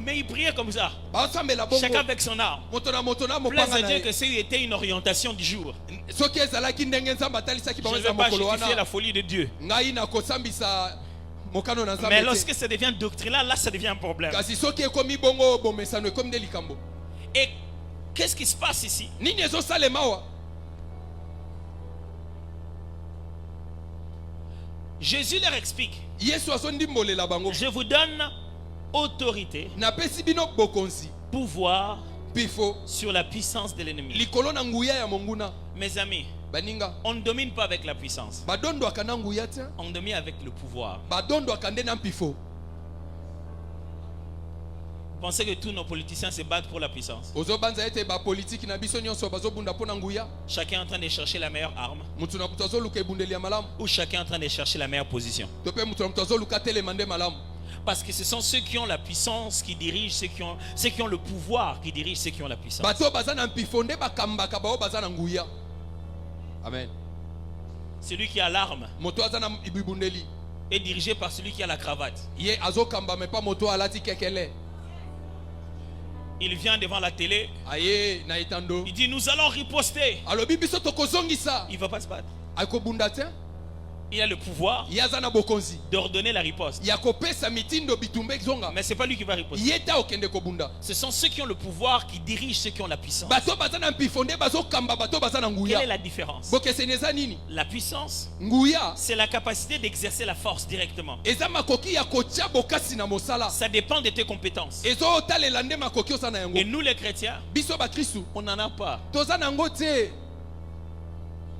Mais il priait comme ça. Baosambela bongo. Chacun avec son arme. Moto na Plaise mopanga à na Dieu ye. que c'était une orientation du jour. Soki ezalaki ndenge nzambe atalisaki Je bango ne eza veux pas mokolo justifier la wana. folie de Dieu. Ngai na kosambisa mokano na Mais nzambe lorsque te. ça devient doctrinal, là ça devient un problème. Kasi soki ekomi bongo bomesano ekomi nde likambo. Et qu'est-ce qui se passe ici? Nini ezosalema wa? Jésus leur explique. Yesu azondimbolela bango. Je vous donne autorité, Napesi bino bokonzi. pouvoir Pifo. sur la puissance de l'ennemi. Likolo na nguya ya monguna. Mes amis, Baninga. on ne domine pas avec la puissance. Badondo akana nguya te. On domine avec le pouvoir. Badondo akande na pifo. Vous pensez que tous nos politiciens se battent pour la puissance? Ozobanza ete ba politique na biso nyonso bazobunda pona nguya. Chacun est en train de chercher la meilleure arme Mutu na mutu azoluka ebundeli ya malamu. ou chacun est en train de chercher la meilleure position. To pe mutu na mutu azoluka telema nde malamu. Parce que ce sont ceux qui ont la puissance qui dirigent, ceux qui ont le pouvoir qui dirigent ceux qui ont la puissance. Bato baza na mpifo nde bakambaka bao baza na nguya. Amen. Celui qui a l'arme Moto aza na ibundeli. est dirigé par celui qui a la cravate. Ye azokamba me pa moto alati kekele. Il vient devant la télé, Aye na itando. il dit nous allons riposter. Alobi biso tokozongisa. Il ne va pas se battre. Akobunda te. Il a le pouvoir Yaza na bokonzi. d'ordonner la riposte. Ya kopesa mitindo bitumbe zonga. Mais ce n'est pas lui qui va riposter. Yeta okende kobunda. Ce sont ceux qui ont le pouvoir qui dirigent ceux qui ont la puissance. Bato baza na mpifo nde bazokamba bato baza na Quelle est nguya. la différence? Bokeseneza nini? La puissance, Nguya c'est la capacité d'exercer la force directement. eza makoki ya kotia bokasi na mosala. Ça dépend de tes compétences. Ezotalela nde makoki osana yango. Et nous les chrétiens, Biso ba Kristu on n'en a pas. toza nango te.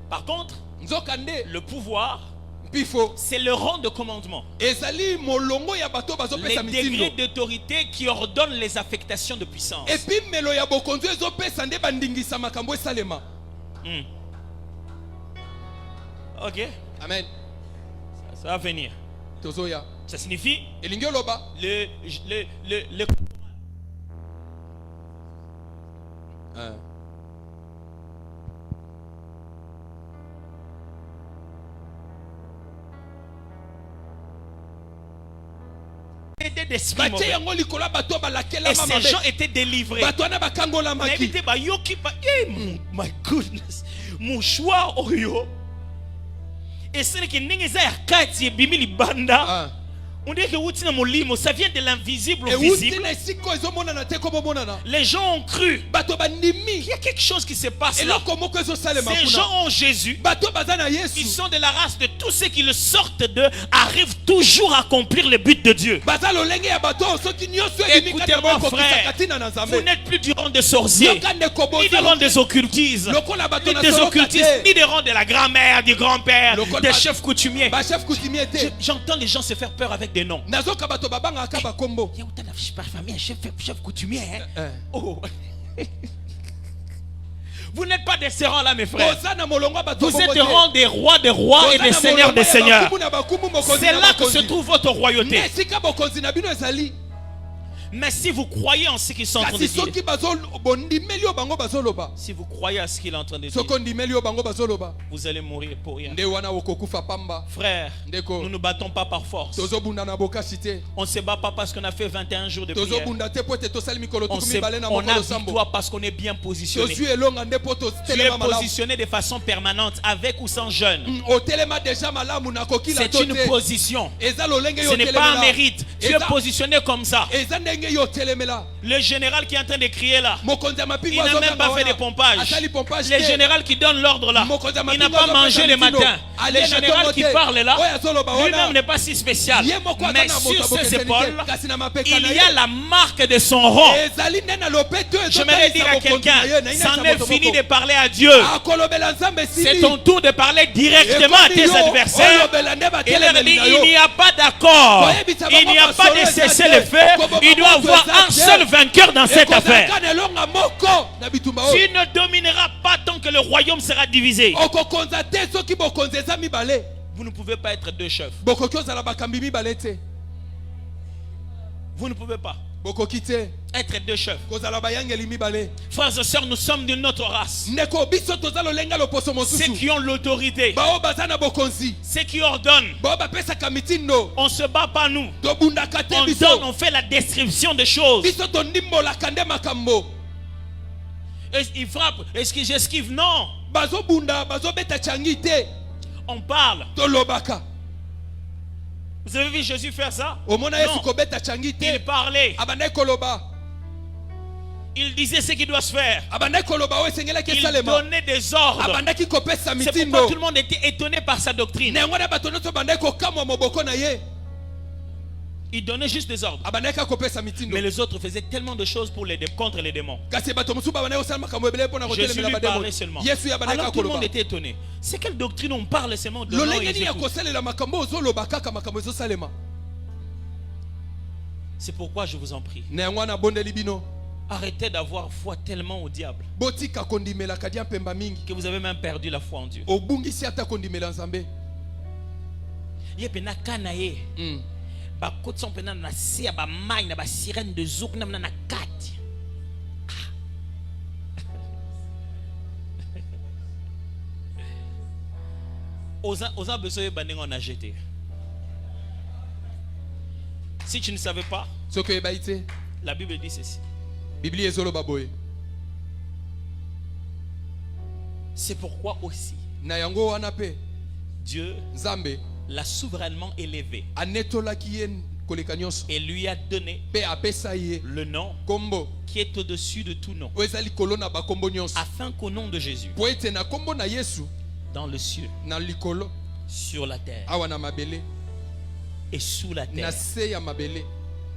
Par contre, Nzoka nde le pouvoir, mpifo c'est le rang de commandement. ezali molongo ya bato Les bazopesa degrés mitindo. d'autorité qui ordonnent les affectations de puissance. Epimelo ya bokonzi ezopesa nde bandingisa makambo esalema. Ok, Amen. ça va venir. Tozoya. Ça signifie Elingi oloba. le d'esprit Batie mauvais. yango likolo ya bato balakela Et ces mamabe. gens étaient délivrés. Bato wana bakangola Mais maki. évitez, bah, yoki, bah, my goodness, mon choix, oyo. Et c'est que n'engeza ya kati ebimi libanda. On dirait que wutina molimo, ça vient de l'invisible au visible. Les gens ont cru. Il y a quelque chose qui se passe là. Ces gens ont Jésus. Ils sont de la race de tous ceux qui le sortent d'eux, arrivent toujours à accomplir le but de Dieu. Écoutez-moi, frère, vous n'êtes plus du rang des sorciers, ni du rang des occultistes, ni du rang de la grand-mère, du grand-père, des chefs coutumiers. J'entends les gens se faire peur avec des noms. Chef coutumier. Hein? Oh. Vous n'êtes pas des serrants là, mes frères. Vous êtes rang des rois et des seigneurs des seigneurs. C'est là que se trouve votre royauté. Mais si vous croyez en ce qu'ils sont en train de dire, si vous croyez à ce qu'il est en train de dire, vous allez mourir pour rien. Frère, nous ne nous battons pas par force. On ne se bat pas parce qu'on a fait 21 jours de prière. On a victoire parce qu'on est bien positionné. Tu es positionné de façon permanente, avec ou sans jeûne. C'est une position. Ce n'est pas un mérite. Tu es positionné comme ça. Le général qui est en train de crier là, il n'a même pas fait de pompage. Le général qui donne l'ordre là, il n'a pas mangé le matin. Le général qui parle là, lui-même n'est pas si spécial. Mais sur ses épaules, il y a la marque de son rang. J'aimerais dire à quelqu'un, c'en est fini de parler à Dieu. C'est ton tour de parler directement à tes adversaires. Il leur dit, il n'y a pas d'accord. Il n'y a pas de cesser le feu. Il doit avoir un seul vainqueur dans cette affaire. ekozalaka na elonga moko na bitumba Tu oyo ne domineras pas tant que le royaume sera divisé. okokonza te soki bokonzi eza mibale Vous ne pouvez pas être deux chefs. bokoki ozala bakambi mibale te Vous ne pouvez pas bokoki te être deux chefs. kozala bayangeli mibale Frères et sœurs, nous sommes d'une autre race. ndeko biso toza lolenga loposo Ceux mosusu qui ont l'autorité, bao baza na bokonzi ceux qui ordonnent. bao bapesaka mitindo On ne se bat pas nous. tobundaka te On biso donne, on fait la description des choses. biso tondimbolaka nde makambo Il frappe. Est-ce que j'esquive? Non. bazobunda bazobeta changi te On parle. tolobaka Vous avez vu Jésus faire ça? omona yesu Non. kobeta changi Il te parlait. abandaki koloba Il disait ce qui doit se faire. abandaki koloba oyo esengelaki Il esalema donnait des ordres. abandaki kopesa C'est pourquoi mitindo tout le monde était étonné par sa doctrine. na yango na bato nyonso bandaki kokamwa moboko na ye Il donnait juste des ordres. abandaki kopesa mitindo Mais les autres faisaient tellement de choses pour contre les démons. kasi bato mosusu babandaki kosala makambo ebele mpo na Jésus kotelemela lui bademo parlait seulement. yesu ye abandaki Alors tout le monde koloba était étonné. C'est quelle doctrine on parle seulement de nom lolenge et nini ya j'écoute. kosalela makambo ozoloba kaka makambo ezosalema C'est pourquoi je vous en prie. na yango wana abondeli bino Arrêtez d'avoir foi tellement au diable botika kondimelaka dia mpemba mingi que vous avez même perdu la foi en Dieu. obungisi ata kondimela nzambe Yepena kanaye. Bakotso pena na sia ba mai na ba sirène de zouk na na kati. Osa besoin baningo na jeté. Si tu ne savais pas, soki oyebai te la Bible dit ceci. biblia ezoloba boye C'est pourquoi aussi na yango wana pe Dieu nzambe l'a souverainement élevé anetolaki ye koleka nyonso et lui a donné mpe apesa ye le nom kombo qui est au-dessus de tout nom, oyo eza likolo na bakombo nyonso afin qu'au nom de Jésus, po ete na kombo na yesu dans le ciel, na likolo sur la terre awa na mabele et sous la na terre, se ya mabele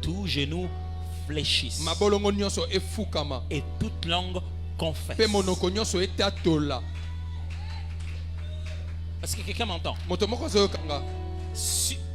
tout genou fléchisse mabolongo nyonso efukama et toute langue confesse. mpe monoko nyonso etatola Parce que quelqu'un m'entend. moto moko azoyokanga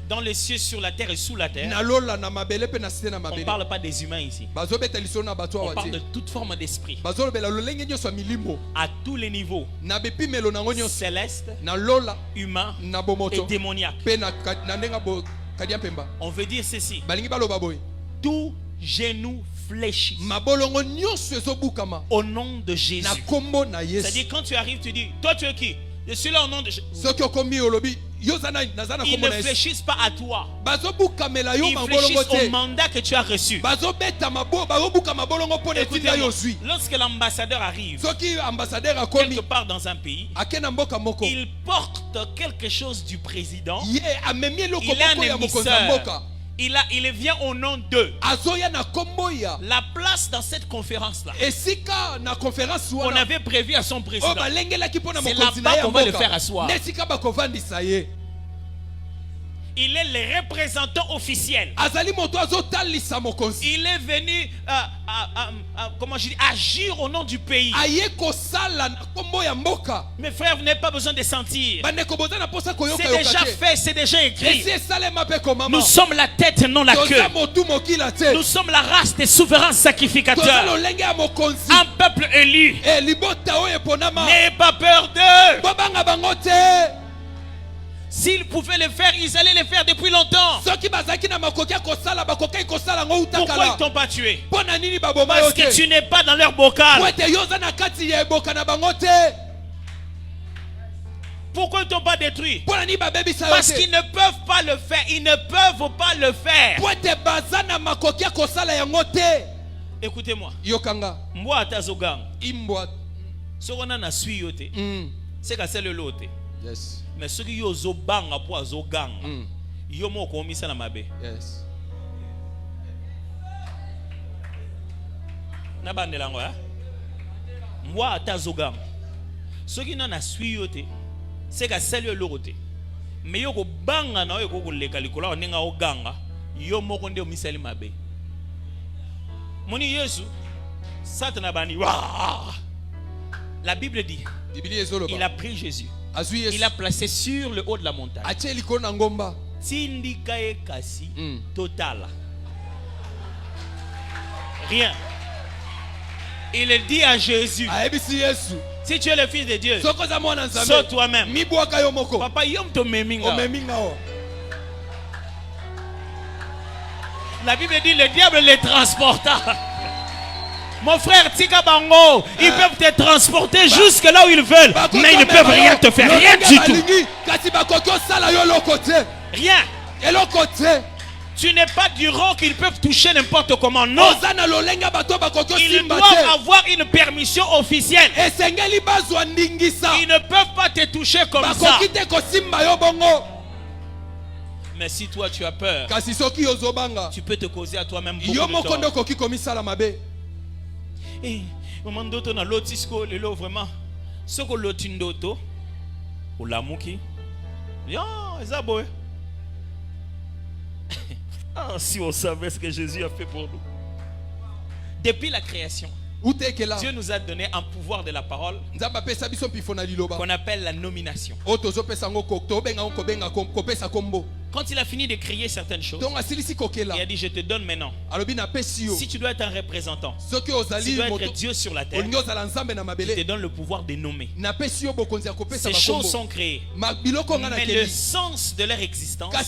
Dans les cieux, sur la terre et sous la terre, na lola na mabele mpe na se na on ne mabele parle pas des humains ici. bazobeta lisolo na bato On awa parle de te toute forme d'esprit. bazolobela lolenge nyonso ya milimo À tous les niveaux, na bipimelo nango nyonso céleste, na lola humain na et bomoto démoniaque. mpe na ndenge kadia mpemba On veut dire ceci. balingi baloba boye Tout genou fléchit mabolongo nyonso ezobukama au nom de Jésus. na kombo na yesu C'est-à-dire quand tu arrives, tu dis, toi tu es qui? Je suis là au nom de Jésus. soki okomi olobi yo za naza na Ils kombo ne na yesu fléchissent pas à toi. bazobukamela yo Ils mabolongo fléchissent au te mandat que tu as reçu. bazobeta bazobuka mabolongo mpo na etinda yo Écoutez-moi, zwi lorsque l'ambassadeur arrive soki ambassadeur akomi quelque part dans un pays, ake na mboka moko il porte quelque chose du président. ye amemi eloko Il est moko ya un mokonzi ya émisseur. mboka Il vient au nom d'eux. azoya na kombo ya La place dans cette conférence-là, esika na conférence on wana avait prévu à son oyo président. balengelaki mpo na C'est mokonzi na là-bas ye ya qu'on va le mboka faire asseoir. nde esika bakovandisa ye Il est le représentant officiel. azali moto azotalisa mokonzi Il est venu comment je dis, agir au nom du pays. aye kosala na kombo ya mboka Mes frères, vous n'avez pas besoin de sentir. bandeko boza na mposa C'est koyoka déjà yoka te fait, c'est déjà écrit. esi esalema mpe komama Nous sommes la tête, non la queue. toza motu mokila te Nous sommes la race des souverains toza sacrificateurs. lolenge ya mokonzi Un peuple élu. libota oyo eponama N'ayez pas peur d'eux. bobanga bango te S'ils pouvaient le faire, ils allaient le faire depuis longtemps. soki bazalaki na makoki ya kosala bakoki kosala yango Pourquoi ils utakala t'ont pas tué? mpo na nini baboma yo Parce que te tu n'es pas dans leur bocal. po ete yo oza na kati ya eboka na bango te Pourquoi ils t'ont pas détruit? mpo na nini babebisa yo Parce te qu'ils ne peuvent pas le faire. Ils ne peuvent pas le faire. po ete baza na makoki ya kosala yango te Écoutez-moi. yokanga Moi, atazogang. imbwa Sokona na sui yote. C'est que c'est le lote. yes Mais ceux qui ont banga pour azoganga. Yo mo ko misa na mabe. yes Na bandela ngo ya. Moi atazogang. Ceux qui n'ont na sui yote. C'est que c'est le lote. Mais yo ko banga na yo ko leka likola ninga oganga. Yo mo ko nde misali mabe. Moni Yesu Satan bani. La Bible dit, biblia ezoloba il a pris Jésus. azwi Il yesu l'a placé sur le haut de la montagne. atie likolo na ngomba Tindika e kasi totala. Rien. Il dit à Jésus, ayebisi Yesu si tu es le fils de Dieu, soko za mwana nzambe saute toi-même. mibwaka yo moko Papa, yom to meminga. omeminga o. La Bible dit le diable les transporta. Mon frère Tika Bango, ils peuvent te transporter jusque là où ils veulent, mais ils ne peuvent rien te faire, rien du tout. Rien. Tu n'es pas du rang qu'ils peuvent toucher n'importe comment. Non. Ils doivent avoir une permission officielle. Ils ne peuvent pas te toucher comme ça. Mais si toi tu as peur, tu peux te causer à toi-même beaucoup de tort. Et moment d'auto na lotisco lelo vraiment ce que lotindoto ou lamuki ya ezabo. Ah, si on savait ce que Jésus a fait pour nous. Depuis la création, Dieu nous a donné un pouvoir de la parole qu'on appelle la nomination. Quand il a fini de créer certaines choses, il a dit je te donne maintenant. Si tu dois être un représentant, si tu dois être Dieu sur la terre, je te donne le pouvoir de nommer. Ces choses sont créées, mais le sens de leur existence, à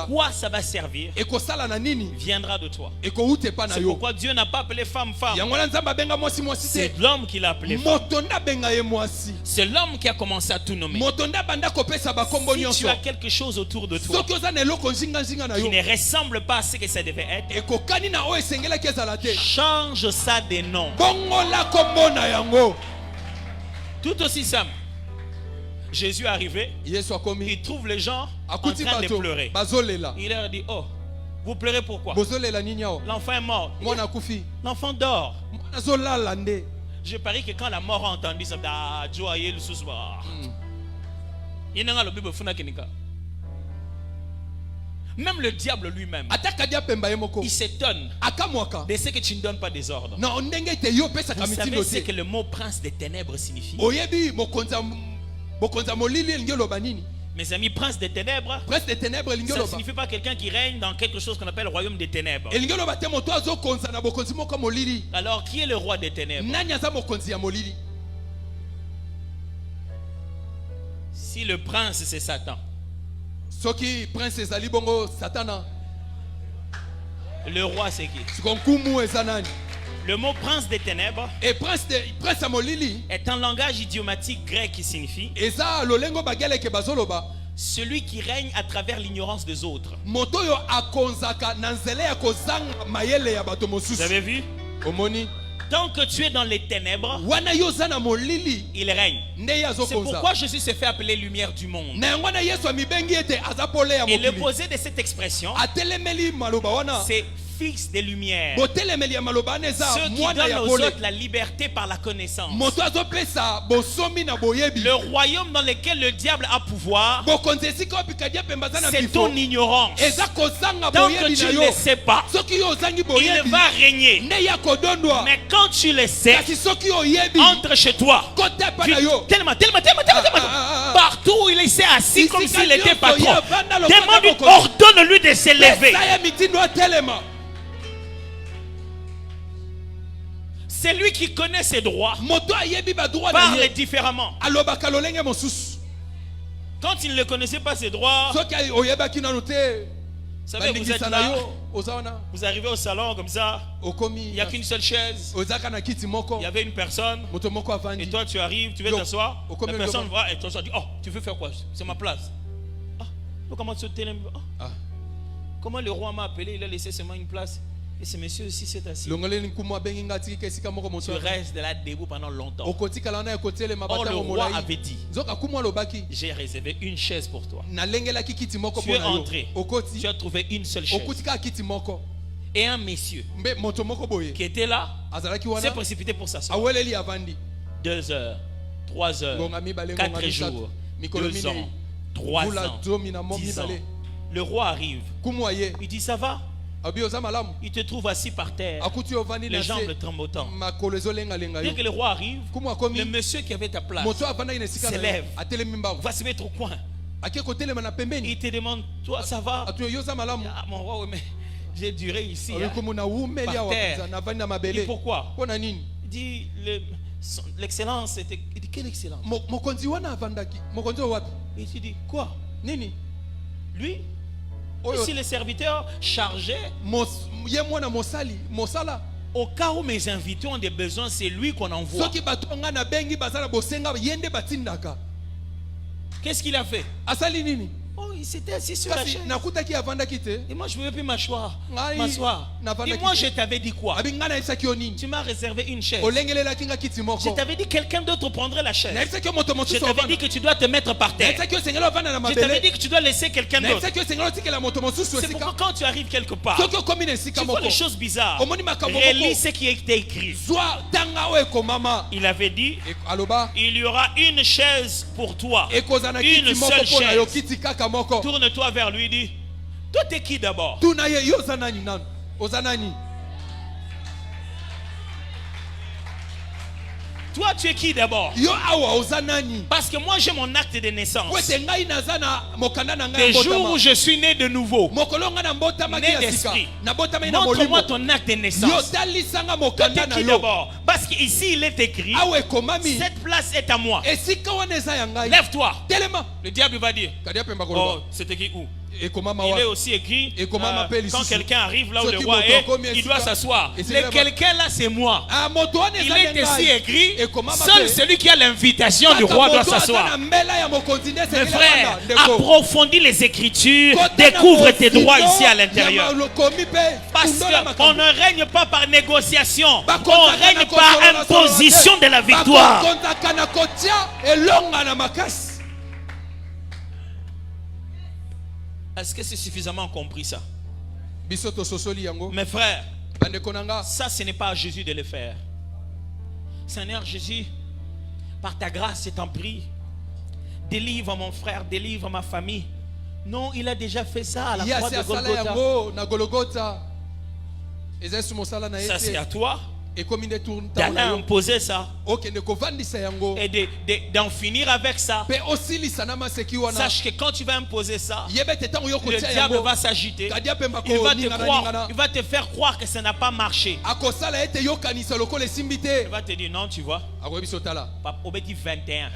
quoi ça va servir, viendra de toi. C'est pourquoi Dieu n'a pas appelé femme. C'est l'homme qui l'a appelé femme. C'est l'homme qui a commencé à tout nommer. Si tu as quelque chose autour de toi qui ne ressemble pas à ce que ça devait être, change ça de nom. Tout aussi simple. Jésus est arrivé, il trouve les gens en train de pleurer. Il leur dit, oh, vous pleurez pourquoi? L'enfant est mort. L'enfant dort. Je parie que quand la mort a entendu ça, même le diable lui-même, il s'étonne de ce que tu ne donnes pas des ordres. Vous savez ce que le mot prince des ténèbres signifie? Mes amis, prince des ténèbres, ça ne signifie pas quelqu'un qui règne dans quelque chose qu'on appelle le royaume des ténèbres. Alors, qui est le roi des ténèbres? Si le prince c'est Satan, le roi c'est qui? Le mot prince des ténèbres est un langage idiomatique grec qui signifie celui qui règne à travers l'ignorance des autres. Vous avez vu? Tant que tu es dans les ténèbres, il règne. C'est pourquoi Jésus s'est fait appeler lumière du monde. Et l'opposé de cette expression, c'est fils des lumières. Ceux qui donnent aux autres la liberté par la connaissance. Le royaume dans lequel le diable a pouvoir, c'est ton ignorance. Tant que tu ne le sais pas, il va régner. Mais quand tu le sais, entre chez toi. Tellement. Partout où il s'est assis comme s'il était patron. Demande-lui, ordonne-lui de s'élever. C'est lui qui connaît ses droits. Parle différemment. Quand il ne connaissait pas ses droits, vous savez, vous êtes là, vous arrivez au salon comme ça, il n'y a qu'une seule chaise, il y avait une personne, et toi tu arrives, tu veux t'asseoir, la personne va et toi tu dis, oh, tu veux faire quoi? C'est ma place. Ah, comment tu te comment le roi m'a appelé, il a laissé seulement une place. Et ce monsieur aussi s'est assis. Tu restes là debout pendant longtemps. Or le roi avait dit, j'ai réservé une chaise pour toi. Tu es entré, tu as trouvé une seule chaise. Et un monsieur qui était là s'est précipité pour s'asseoir. 2 heures, 3 heures, 4 jours, 2 ans, 3 ans, 10 ans. Le roi arrive. Il dit, ça va? Il te trouve assis par terre, les jambes tremblotantes. Dès que le roi arrive, le monsieur qui avait ta place s'élève, va se mettre au coin. Il te demande, toi ça va? Ah, mon roi, mais j'ai duré ici. Oyo Hein, komona umeli par awa terre. penza, navandi na Et mabele. pourquoi? Pona nini? Il dit l'excellence était. Il dit quelle excellence? Mokonzi wana avandaki. Mokonzi wapi? Et tu dis quoi? Nini? Lui? Oyo Si les serviteurs chargés, ye mwana mosali, mosala. au cas où mes invités ont des besoins, c'est lui qu'on envoie. Soki bato nga na bengi bazala bosenga yende batindaka. Qu'est-ce qu'il a fait? Asali nini? Oh, il s'était assis sur la Kasi chaise. nakutaki avandaki te. Et moi, je ne pouvais plus m'asseoir. Ngai, M'asseoir. navandaki Et moi, te. je t'avais dit quoi? Abi nga na yebisaki yo nini? Tu m'as réservé une chaise. Olengelelaki nga kiti Je moko. t'avais dit quelqu'un d'autre prendrait la Na chaise. yebisaki yo moto Je mosusu t'avais ovanda. dit que tu dois te mettre par Na terre. yebisaki yo sengela ovanda na Je t'avais mabele. dit que tu dois laisser quelqu'un Na d'autre. yebisaki yo sengela otikela moto mosusu C'est pourquoi esika. quand tu arrives quelque part, Soki okomi na tu esika vois moko. les choses bizarres. Omoni makambo Relis moko. ce qui a été écrit. Zwa tanga oyo ekomama. Il avait dit, Aloba. il y aura une chaise pour toi. Ekozana Une kiti moko seule pona yo chaise. kiti kaka moko. Tourne-toi vers lui et dis, toi t'es qui d'abord? Tuna ye yo zanani nanu. Ozanani. Toi tu es qui d'abord? Yo awa ozanani. Parce que moi j'ai mon acte de naissance. Wete ngai nazana mokanda na ngai Le jour mbotama. où je suis né de nouveau, Mokolo nga na mbotama né ki ya sika. d'esprit, Na botama na molimo. montre-moi ton acte de Yo naissance. talisanga Toi mokanda t'es na qui yo. d'abord? Parce qu'ici il est écrit, Awa ekomami. cette place est à moi. Esika wana eza ya ngai. Lève-toi. Telema. Le diable va dire, Kadia pemba oh, koloba. c'est écrit où? Ekomama Il est wa. aussi écrit, Et comment m'appelle quand ici? quelqu'un arrive là où Ceux le qui roi m'ont est, comme il doit Yessica. s'asseoir. Et c'est Le là-bas. quelqu'un là c'est moi. Ah moto wana Il eza ya est ainsi ngai. écrit, Ekomama seul pe. celui qui a l'invitation du Kaka roi doit moto aza s'asseoir. na mbela ya mokonzi nde Mes esengeli frères, avanda, ndeko. approfondis les écritures, Kota na découvre tes mosino droits ici à ya l'intérieur. malokomi pe, Parce fundola qu'on makambo. ne règne pas par négociation, on Bakonzaka na règne par kosolola imposition te. de la victoire. Bakonzaka na kotia elonga na makasi. Est-ce que c'est suffisamment compris ça? Biso tososoli yango. Mes frères, Bandeko nanga. ça ce n'est pas à Jésus de le faire. Seigneur Jésus, par ta grâce et t'en prie, délivre mon frère, délivre ma famille. Non, il a déjà fait ça à la croix Yasi de asala Golgotha. yango na Golgotha. Ezesi mosala na Ça c'est à yete. toi Ekomi nde tourne d'aller tayo. imposer ça Okende kovandisa yango. et d'en finir avec ça. Pe osilisa na maseki wana. Sache que quand tu vas imposer ça, Yebete tango yo le kotia diable yango. va s'agiter. Kadia pe Il mbako va ningana te croire, ningana. il va te faire croire que ça n'a pas marché. Akosala ete yo kanisa lokola esimbi te. Il va te dire non, tu vois. Akoyebi sotala. Papa Obedi 21.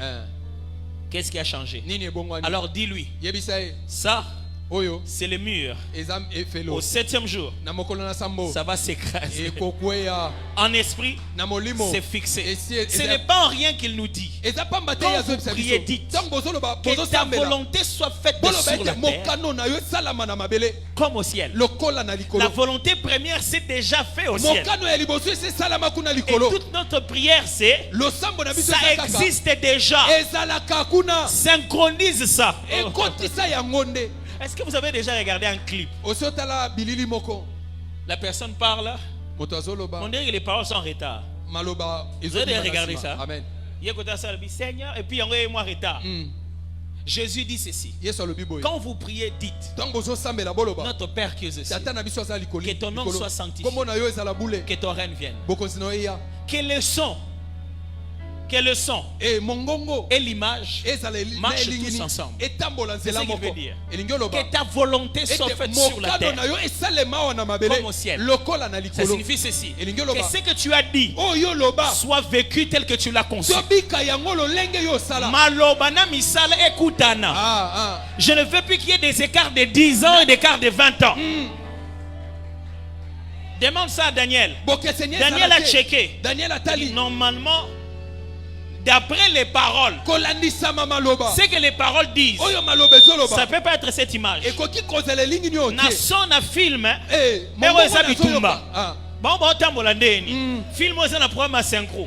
Qu'est-ce qui a changé? Nini ebongwani. Alors dis-lui, Yebisa ye. ça Oyo. c'est le mur. Ezam efelo. Au 7e jour, Na mokolo na sambo. ça va s'écraser. Ekokweya. En esprit, Na molimo. c'est fixé. Et si- Ce n'est pas en rien qu'il nous dit. Eza pamba te Quand ya vous zo priez, biso. dites Tango bozoloba que ta bozosambela. volonté soit faite Boloba sur la ete terre mokano na yo salama na mabele. comme au ciel. Lokola na La likolo. volonté première, c'est déjà fait au ciel. Mokano ya liboso ese salama kuna Et likolo. toute notre prière, c'est Losambo na biso ça eza kaka. existe déjà. Ezalaka kuna. Synchronise ça. Ekotisa yango nde. Est-ce que vous avez déjà regardé un clip? Osotala bilili moko. La personne parle, Moto azoloba. on dirait que les paroles sont en retard. Maloba. Vous avez regardé ça? Amen. Il y a côté ça, il dit Seigneur, et puis il y a moi retard. Mm. Jésus dit ceci. Yesu alobi boye. Quand vous priez, dites Tango bozosambela boloba. Notre Père qui es aux cieux, Tata na biso aza likolo. que ton nom soit sanctifié, Kombo na yo ezala bule. que ton règne vienne. Bokonzi na yo eya. Que le son, que le son E mongongo. et l'image Ezala marchent elingini. tous ensemble. Etambola C'est nzela ce qu'il moko. veut dire. Elingi oloba. Que ta volonté soit Ete faite sur la mokano terre. na yo esalema wana mabele. Comme au ciel. Lokola na Ça likolo. signifie ceci. Elingi Que oloba. ce que tu as dit Oyo loba. soit vécu tel que tu l'as conçu. Tobika yango lolenge yo sala. Maloba na misala ekutana. Ah Je ne veux plus qu'il y ait des écarts de 10 ans et des écarts de 20 ans. Demande ça à Daniel. Bokesenye Daniel a checké. Daniel atali. Normalement, d'après les paroles, Kolandisa mama loba. ce que les paroles disent, Oyo malobe ça zoloba. ne peut pas être cette image. Ekoki kozela elingi ni otie. Nason na film, Eh, Ewe eza bitumba. Ah. bon tambola ndeni. Film eza na programme à synchro.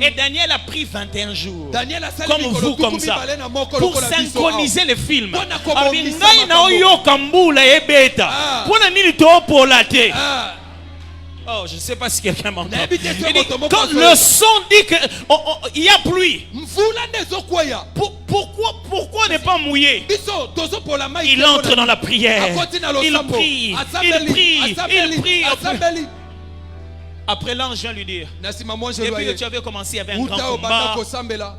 Et Daniel a pris 21 jours. Daniel asali Comme mikolo vous, comme tuku ça. mibale na moko Pour lokola biso. synchroniser le film. Mpona kobongisa Abi ngai na makambo. oyo kambula ebeta. Ah. Pona nini topola te. Ah. Oh, je ne sais pas si quelqu'un m'entend. Nayebi te Il so dit, moto moko quand azoyoka. le son dit que il y a pluie, Mvula ndezokwea. pourquoi ne pas mouiller? Biso tozopola mai. Il entre dans la prière. Akoti na Il losambo. prie. Asambeli, Il prie. asambeli, Il prie. asambeli. Après l'ange vient lui dire. Na sima moi je Depuis que loye. tu avais commencé avec un grand Uta obanda combat, kosambela.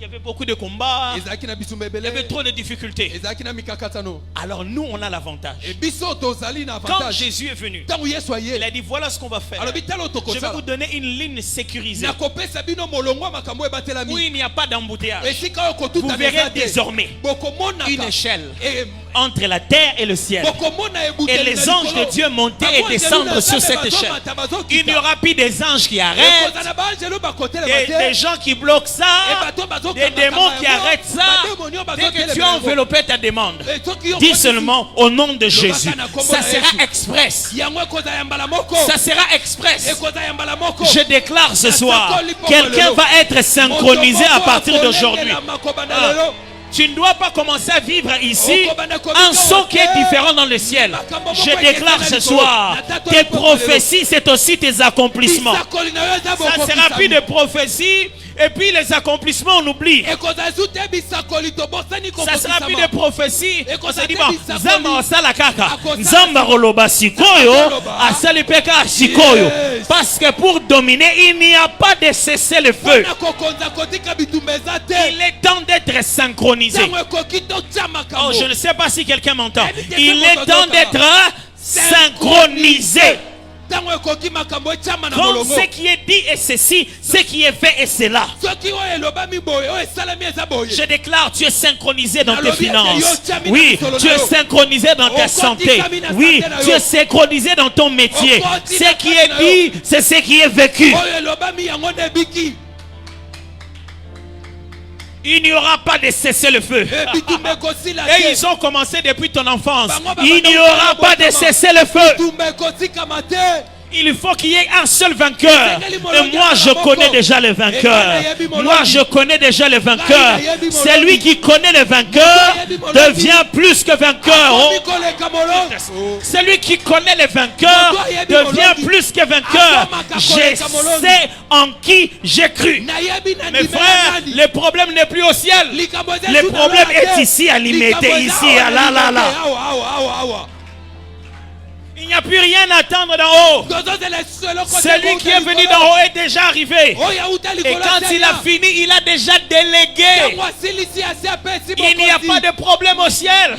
Il y avait beaucoup de combats. ezalaki na bitumba Il y avait ebele trop de difficultés. ezalaki na mikakatano Alors nous, on a l'avantage. et biso tozali na Quand avantage Jésus est venu, ntango yesu il aye a dit voilà ce qu'on va faire. alobi tala Je vais vous tokosala donner une ligne sécurisée nakopesa bino molongo ya makambo où ebatelami il n'y a pas d'embouteillage. esika oyo Vous kotuta verrez désormais bokomonaka une échelle Eh, entre la terre et le ciel. bokomona ebuteli Et na les anges de likolo. Dieu monter et Bango descendre anjelu sur na cette Nzambe échelle. bazomata, bazokita. Il n'y aura plus des anges qui arrêtent, Ekozala baanjelu bakotelema te. des gens qui bloquent Et ça, bato bazokanga des démons qui yango. arrêtent ça. Badémoni oyo Dès que bazotelema tu as yango. enveloppé ta demande, Et soki yo dis kotisi, seulement au nom de Jésus. Ça na sera Yesu. express. yango ekozala ya mbala moko Ça sera express. ekozala ya mbala moko Je déclare ce soir, quelqu'un va être synchronisé à partir d'aujourd'hui. Ah. Tu ne dois pas commencer à vivre ici un son qui est différent dans le ciel. Je déclare ce soir, tes prophéties, c'est aussi tes accomplissements. Ça ne sera plus de prophéties et puis les accomplissements on oublie. Ça ne sera plus de prophéties. On se dit bon, Nzamba osala kaka, Nzamba roloba sikoyo, asali peka sikoyo. Parce que pour dominer, il n'y a pas de cesser le feu. Il est temps d'être synchronisé. Oh, je ne sais pas si quelqu'un m'entend. Il est temps d'être synchronisé. Quand ce qui est dit est ceci, ce qui est fait est cela. Je déclare, tu es synchronisé dans tes finances. Oui, tu es synchronisé dans ta santé. Oui, tu es synchronisé dans ton métier. Ce qui est dit, c'est ce qui est vécu. Il n'y aura pas de cessez-le-feu. Et ils ont commencé depuis ton enfance. Il n'y aura pas de cessez-le-feu. Il faut qu'il y ait un seul vainqueur. Et moi, je connais déjà le vainqueur. Moi, je connais déjà le vainqueur. Celui qui connaît le vainqueur devient plus que vainqueur. Oh. Celui qui connaît le vainqueur devient plus que vainqueur. Je sais en qui j'ai cru. Mes frères, le problème n'est plus au ciel. Le problème est ici, à l'imiter, ici, à là, là, là. Il n'y a plus rien à attendre d'en haut. Celui qui est venu d'en haut est déjà arrivé. Et quand il a fini, il a déjà délégué. Il n'y a pas de problème au ciel.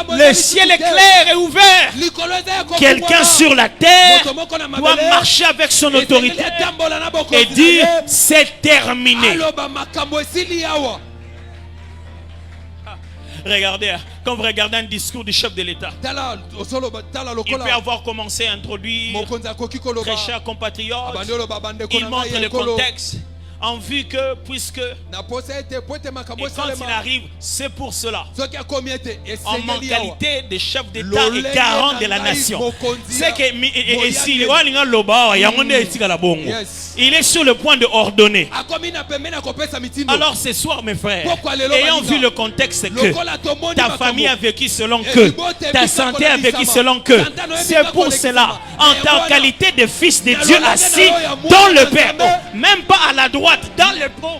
Le ciel est clair et ouvert. Quelqu'un sur la terre doit marcher avec son autorité et dire c'est terminé. Regardez, quand vous regardez un discours du chef de l'État, il peut avoir commencé à introduire, très chers compatriotes, il montre le contexte en vue que, puisque, et quand il arrive, c'est pour cela, en mentalité de chef d'État et garant de la nation. C'est que, il est sur le point de ordonner. Alors ce soir, mes frères, ayant vu le contexte que ta famille a vécu selon que, ta santé a vécu selon que, c'est pour cela, en ta qualité de fils de Dieu assis dans le Père, même pas à la droite, dans le pot.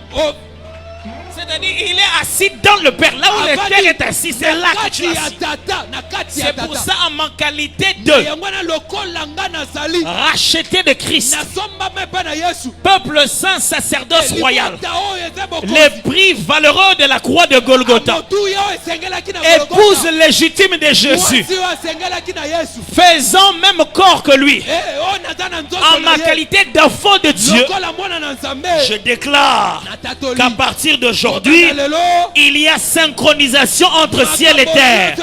C'est-à-dire, il est assis dans le Père. Là où le Père est assis, c'est là que tu es assis. C'est pour ça, en ma qualité de racheté de Christ, peuple saint, sacerdoce royal, les prix valeureux de la croix de Golgotha, épouse légitime de Jésus, faisant même corps que lui, en ma qualité d'enfant de Dieu, je déclare qu'à partir d'aujourd'hui, il y a synchronisation entre ciel et terre.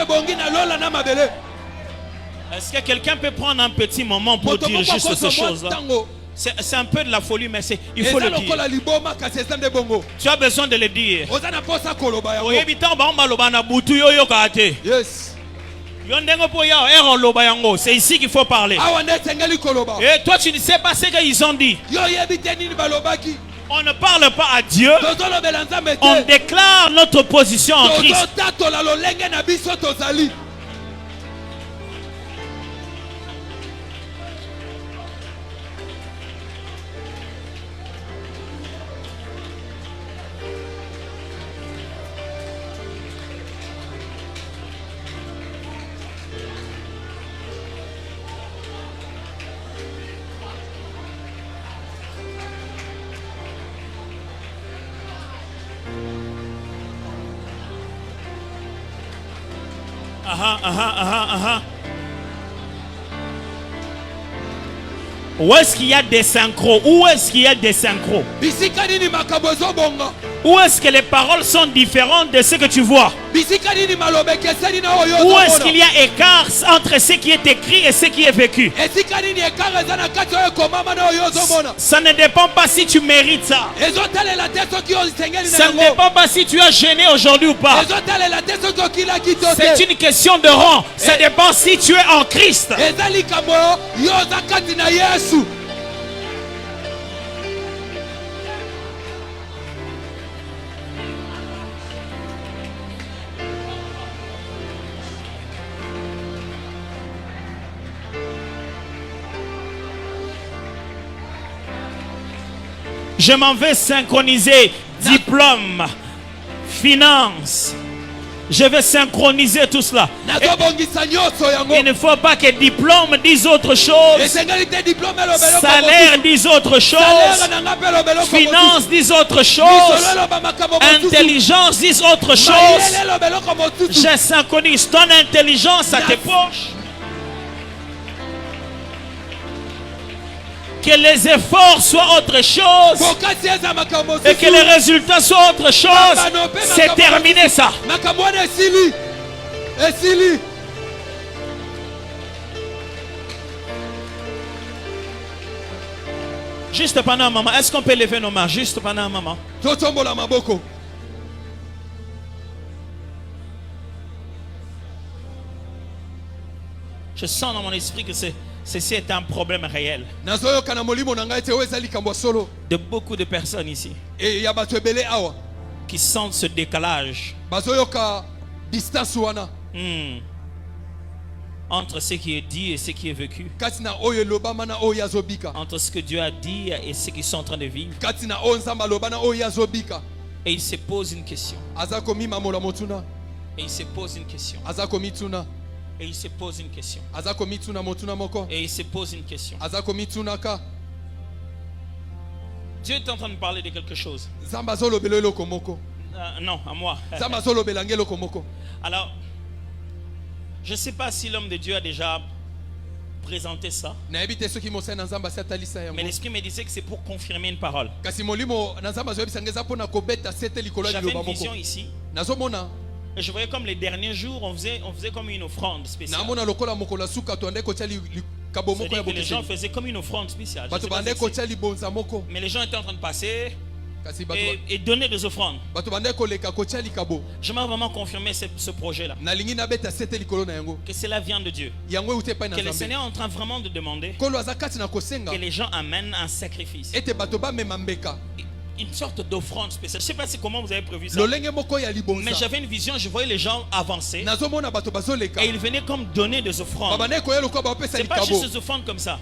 Est-ce que quelqu'un peut prendre un petit moment pour dire juste ces choses-là? C'est un peu de la folie, mais il faut le dire. Tu as besoin de le dire. C'est ici qu'il faut parler. Et toi, tu ne sais pas ce qu'ils ont dit. On ne parle pas à Dieu. On déclare notre position en Christ. Où est-ce qu'il y a des synchros? Où est-ce qu'il y a des synchros? bisika nini makambo ezobonga? Où est-ce que les paroles sont différentes de ce que tu vois? bisika nini maloba ekeseni na oyo Où est-ce ozomona? qu'il y a écart entre ce qui est écrit et ce qui est vécu? esika nini ekara eza na kati oyo ekomama na oyo ozomona? Ça ne dépend pas si tu mérites ça. ezotalela te soki osengeli na Ça ne yango. dépend pas si tu as gêné aujourd'hui ou pas. ezotalela te soki okilaki to C'est te. une question de rang. Ça dépend si tu es en Christ. eza likambo yo oza kati na yesu. Je m'en vais synchroniser diplôme, finance. Je vais synchroniser tout cela. nazobongisa nyonso yango. Il ne faut pas que diplôme dise autre chose. esengeli te diplome elobela eloko Salaire mosusu. dise autre Salaire chose. na nga mpe elobela eloko Finance dise autre mosusu. chose. Misolo eloba makambo mosusu. Intelligence dise autre chose. Mayele eloba eloko mosusu. Je synchronise ton intelligence à tes poches. Que les efforts soient autre chose. bokasi eza makambo Et que mosusu. les résultats soient autre chose. C'est terminé ça. makambo wana esili. esili. Juste pendant un moment. Est-ce qu'on peut lever nos mains? Juste pendant un moment. totombola maboko. Je sens dans mon esprit que ceci est un problème réel nazoyoka na molimo na ngai ete oyo eza likambo ya solo. de beaucoup de personnes ici e ya bato ebele awa qui sentent ce décalage bazoyoka distance wana entre ce qui est dit et ce qui est vécu, kati na oyo elobama na oyo azobika. entre ce que Dieu a dit et ce qu'ils sont en train de vivre. kati na oyo nzambe aloba na oyo azobika. Et il se pose une question. aza komimamola motuna. Et il se pose une question. aza komituna. Et il se pose une question. aza komituna motuna moko. Et il se pose une question. aza komitunaka. Dieu est en train de parler de quelque chose. nzambe azolobela eloko moko. Non, à moi. nzambe azolobela nge eloko moko. Alors, je ne sais pas si l'homme de Dieu a déjà présenté ça. nayebi te soki mosali na nzambe asi atalisa yango. Mais l'Esprit me disait que c'est pour confirmer une parole. kasi molimo na nzambe azoyebisa nge eza mpona kobeta sete likolo ya J'avais liloba une moko. vision ici. nazomona Et je voyais comme les derniers jours, on faisait comme une offrande spéciale. naamona lokola mokolo ya suka to ande kotia likabo moko ya C'est-à-dire que les gens bokeseni. faisaient comme une offrande spéciale. Je sais bato pas bande si kotia libonza moko. mais les gens étaient en train de passer kasi et donner des offrandes. bato bande koleka kotia likabo. J'aimerais vraiment confirmer ce projet-là. nalingi nabeta sete likolo na yango. Que cela vient de Dieu. yango euti epai na Que le nzambe. Seigneur est en train vraiment de demander kolo aza kati na kosenga que les gens amènent un sacrifice. ete bato bamema mbeka. Une sorte d'offrande spéciale. Je ne sais pas si comment vous avez prévu ça. lolenge moko ya Mais libonza. j'avais une vision, je voyais les gens avancer. nazomona bato bazoleka. Et ils venaient comme donner des offrandes. babande koya lokola bapesa C'est pas likabo. juste des offrandes comme ça.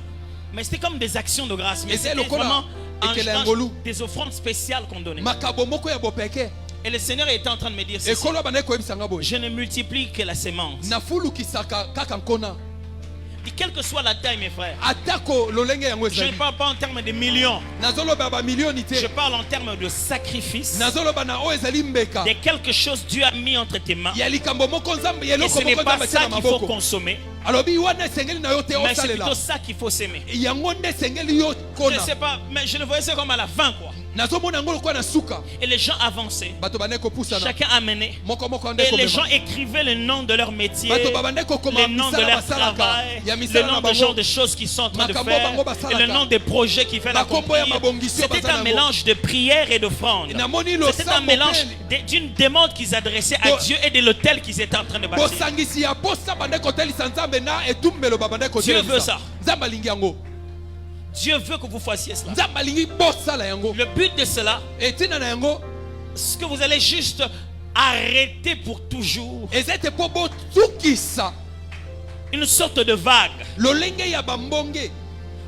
Mais c'était comme des actions de grâce. Mais Et c'est c'était le kola, vraiment ekele ya ngolu. des offrandes spéciales qu'on donnait. makabo moko ya bopeke. Et le Seigneur était en train de me dire ceci. ekolo bande koyebisanga boye. Je ne multiplie que la sémence. nafulukisaka kaka nkona. Et quelle que soit la taille, mes frères. atako lolenge yango Je ne ezali. parle pas en termes de millions. nazoloba bamilioni Je te. parle en termes de sacrifice. nazoloba na oyo ezali mbeka. De quelque chose Dieu a mis entre tes mains. ya likambo moko nzambe ya Et eloko ce n'est moko pas nzambe ça atia na qu'il faut maboko. consommer. alobi wana esengeli na yo te Mais c'est osalela. plutôt ça qu'il faut s'aimer. yango nde esengeli yo Je ne kona. sais pas, mais je le voyais ça comme à la fin, quoi. nazomona yango lokola na suka. Et les gens avançaient. bato bande kopusana. Chacun amenait. moko moko nde Et les gens komema. écrivaient le nom de leur métier, bato babande kokoma le nom de misala leur basalaka. travail, ya le misala nom na de genre bango. de choses qu'ils sont en train de Makambo faire, bango basalaka. et le nom des projets qu'ils veulent Makombo ya accomplir. mabongisio C'était bazala un nango. mélange de prière et d'offrande. namoni C'était un losambo mélange pe d'une demande qu'ils adressaient à Dieu et de l'autel qu'ils étaient en train de bâtir. bosangisi ya posa bande kotelisa nzambe na etumbelo babande Dieu veut ça. nzambe alingi yango. Dieu veut que vous fassiez cela. nzambe alingi bosala yango. Le but de cela, etina na yango c'est que vous allez juste arrêter pour toujours eza ete mpo botukisa une sorte de vague lolenge ya bambonge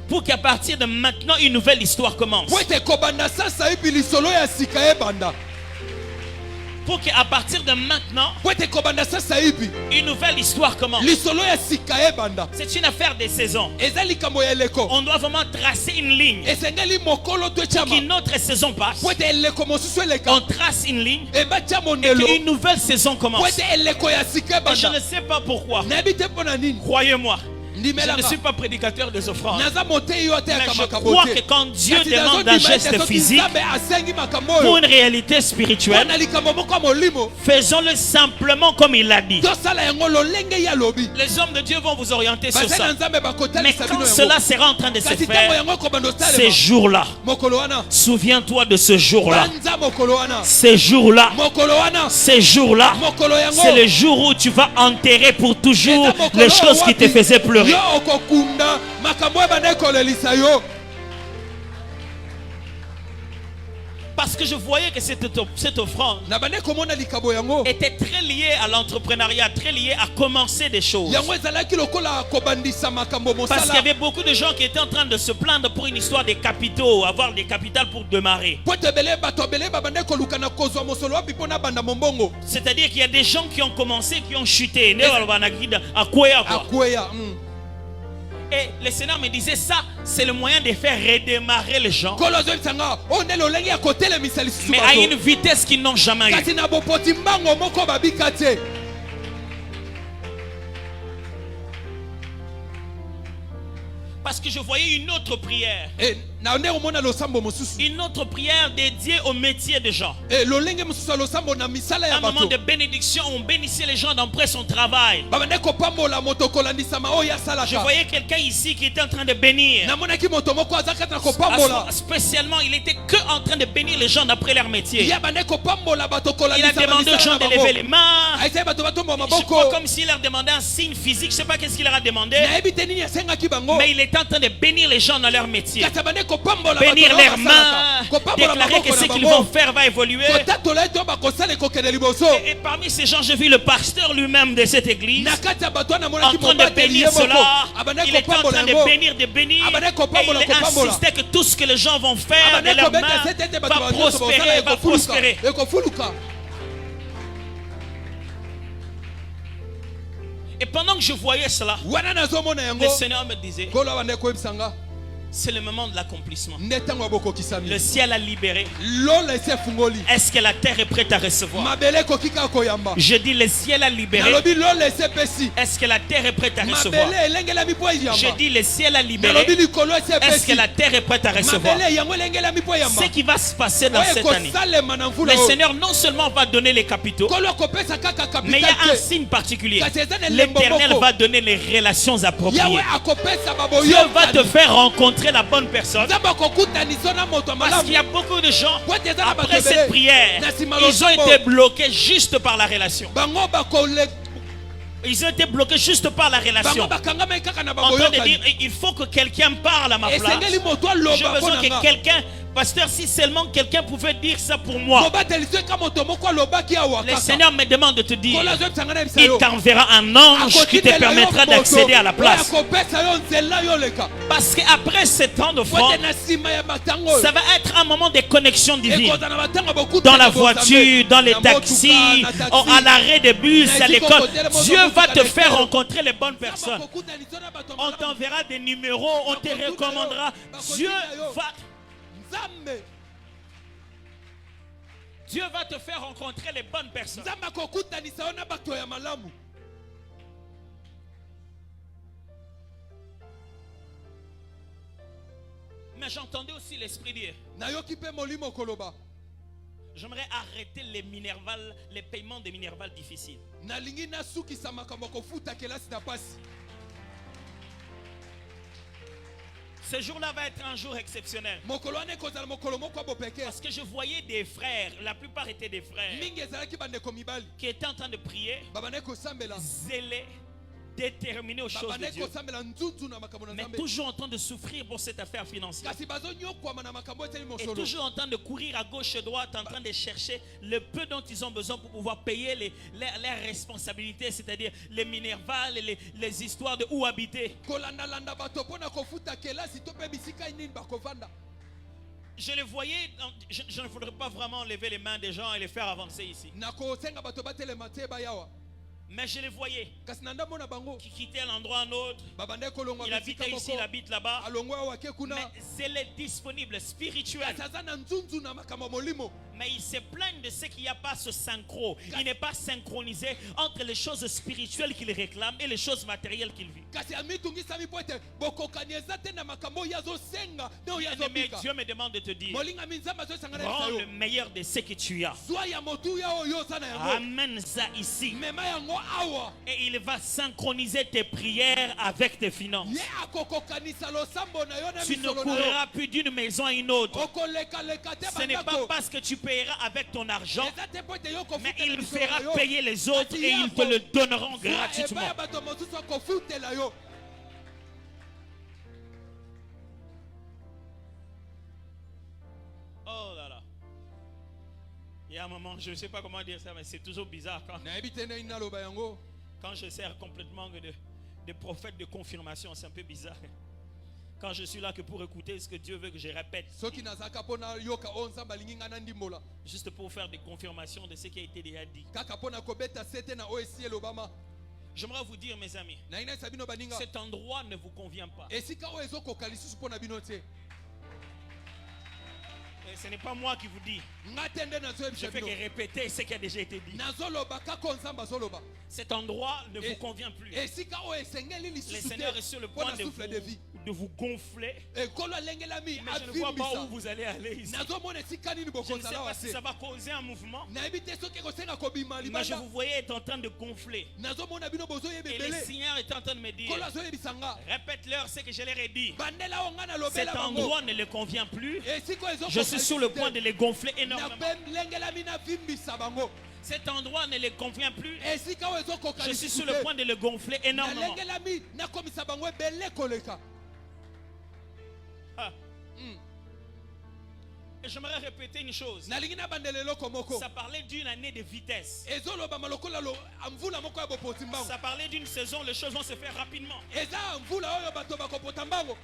pour qu'à partir de maintenant une nouvelle histoire commence. po ete kobanda sasa epi lisolo ya sika ebanda. pour qu'à partir de maintenant, une nouvelle histoire commence. C'est une affaire des saisons. On doit vraiment tracer une ligne. Pour qu'une autre saison passe, on trace une ligne et qu'une nouvelle saison commence. Et je ne sais pas pourquoi. Croyez-moi. Je ne suis pas prédicateur des offrandes. Mais je crois que quand Dieu demande un geste physique pour une réalité spirituelle, faisons-le simplement comme il l'a dit. Les hommes de Dieu vont vous orienter sur ça. Mais quand cela sera en train de se faire, ces jours-là, souviens-toi de ce jour-là. Ces jours-là, ces jours-là, c'est le jour où tu vas enterrer pour toujours les choses qui te faisaient pleurer. Parce que je voyais que cette offrande était très liée à l'entrepreneuriat, très liée à commencer des choses. Parce qu'il y avait beaucoup de gens qui étaient en train de se plaindre pour une histoire des capitaux, avoir des capitales pour démarrer. C'est-à-dire qu'il y a des gens qui ont commencé, qui ont chuté. Et le Seigneur me disait ça, c'est le moyen de faire redémarrer les gens. Mais à une vitesse qu'ils n'ont jamais eu. Parce que je voyais une autre prière. Une autre prière dédiée au métier des gens. Un moment de bénédiction, on bénissait les gens d'après son travail. Je voyais quelqu'un ici qui était en train de bénir. Spécialement, il était que en train de bénir les gens d'après leur métier. Il a demandé aux gens de lever les mains. Je crois comme s'il leur demandait un signe physique. Je ne sais pas qu'est-ce qu'il leur a demandé. Mais il était en train de bénir les gens dans leur métier. Bénir leurs mains, déclarer que ce qu'ils vont faire va évoluer. Et parmi ces gens, j'ai vu le pasteur lui-même de cette église en train de bénir cela. Il était en train de bénir, et il insistait que tout ce que les gens vont faire de leurs mains va prospérer, va prospérer. Et pendant que je voyais cela, le Seigneur me disait, c'est le moment de l'accomplissement. Le ciel a libéré. Est-ce que la terre est prête à recevoir? Je dis le ciel a libéré. Est-ce que la terre est prête à recevoir? Je dis le ciel a libéré. Est-ce que la terre est prête à recevoir? Ce qui va se passer dans cette année, le Seigneur non seulement va donner les capitaux, mais il y a un signe particulier. L'Éternel va donner les relations appropriées. Dieu va te faire rencontrer la bonne personne. Parce qu'il y a beaucoup de gens, après cette prière, ils ont été bloqués juste par la relation. Ils ont été bloqués juste par la relation. En train de dire, il faut que quelqu'un parle à ma place. J'ai besoin que quelqu'un... Pasteur, si seulement quelqu'un pouvait dire ça pour moi. Le Seigneur me demande de te dire, il t'enverra un ange qui te permettra d'accéder à la place. Parce qu'après ce temps d'offrande, ça va être un moment de connexion divine. Dans la voiture, dans les taxis, à l'arrêt de bus, à l'école. Dieu va te faire rencontrer les bonnes personnes. On t'enverra des numéros, on te recommandera. Dieu va te faire rencontrer les bonnes personnes. Mais j'entendais aussi l'Esprit dire, j'aimerais arrêter les paiements des minervales difficiles. Ce jour-là va être un jour exceptionnel. Parce que je voyais des frères, la plupart étaient des frères, qui étaient en train de prier, zélés, déterminés aux choses de Dieu, mais toujours en train de souffrir pour cette affaire financière. Et toujours en train de courir à gauche et à droite, en train de chercher le peu dont ils ont besoin pour pouvoir payer leurs responsabilités, c'est-à-dire les minervales, les histoires de où habiter. Je les voyais, je ne voudrais pas vraiment lever les mains des gens et les faire avancer ici. nakosenga bato batelema te bayawa Mais je les voyais kasi na ndamona bango qui quittaient un endroit à un autre. babandaki kolongwa Il habite ici, il habite là-bas. alongwa awa ke kuna Mais c'est le disponible, spirituel. kasi aza na nzunzu na makambo ya molimo Mais il se plaignent de ce qu'il n'y a pas ce synchro. Il n'est pas synchronisé entre les choses spirituelles qu'il réclame et les choses matérielles qu'il vit. kasi amitungisami po ete bokokani eza te na makambo oyo azosenga ne oyo Bien-aimé, azobika Dieu me demande de te dire, molingami nzambe azosangana prends biso le yo meilleur de ce que tu as. zwa ya motuya oyo oza na yango Amène ça ici. mema yango awa Et il va synchroniser tes prières avec tes finances. ye akokokanisa losambo na yo na Tu ne misolo na yo courras plus d'une maison à une autre. okolekaleka te Ce n'est pas bandako parce que tu payeras avec ton argent, eza te po ete yo mais kofutela il misolo fera na yo payer les autres et ils te le donneront gratuitement. epai ya bato mosusu akofutela yo Oh là là. Il y a un moment, je ne sais pas comment dire ça, mais c'est toujours bizarre nayebi te ndenge naloba yango quand je sers complètement de prophète de confirmation. C'est un peu bizarre. Quand je suis là que pour écouter ce que Dieu veut que je répète, soki nazalaka mpo nayoka oyo nzambe alingi ngai nandimbola juste pour faire des confirmations de ce qui a été déjà dit. kaka mpo na kobeta sete na oyo esi elobama J'aimerais vous dire, mes amis, nayi nayesa bino baninga cet endroit ne vous convient pas. esika oyo ezokoka lisusu mpo na bino te Et ce n'est pas moi qui vous dis. nga te nde Je nazoyebisa fais que bino répéter ce qui a déjà été dit. nazoloba kaka oyo nzambe azoloba Cet endroit ne vous convient plus. esika oyo esengeli Le lisusu Seigneur est te sur le mpo point na de souffle de vie vous gonfler. ekolo alengelami Mais je ne vois pas où avimbisa vous allez aller ici. nazomona esika nini Je ne sais bokozala pas wa si te ça va causer un mouvement. nayebi te soki ekosenga kobima Mais je libanda vous voyais être en train de gonfler. nazomona bino bozoyeba Et le ebele Seigneur est en train de me dire, kolo azoyebisa nga répète-leur ce que je leur ai dit. bandela oyo nga Cet nalobela bango endroit ne le convient plus. esika oyo Je suis sur le point de les gonfler énormément. nalengelami navimbisa bango Cet endroit ne les convient plus. esika oyo ezokoka Je suis lisusu sur le te point de les gonfler énormément. nalengelami nakomisa bango ebele koleka Ah. Et j'aimerais répéter une chose. nalingi nabandela eloko moko Ça parlait d'une année de vitesse. ezolobama lokola mvula moko ya bopoti mbango Ça parlait d'une saison, les choses vont se faire rapidement. eza mvula oyo bato bakopota mbango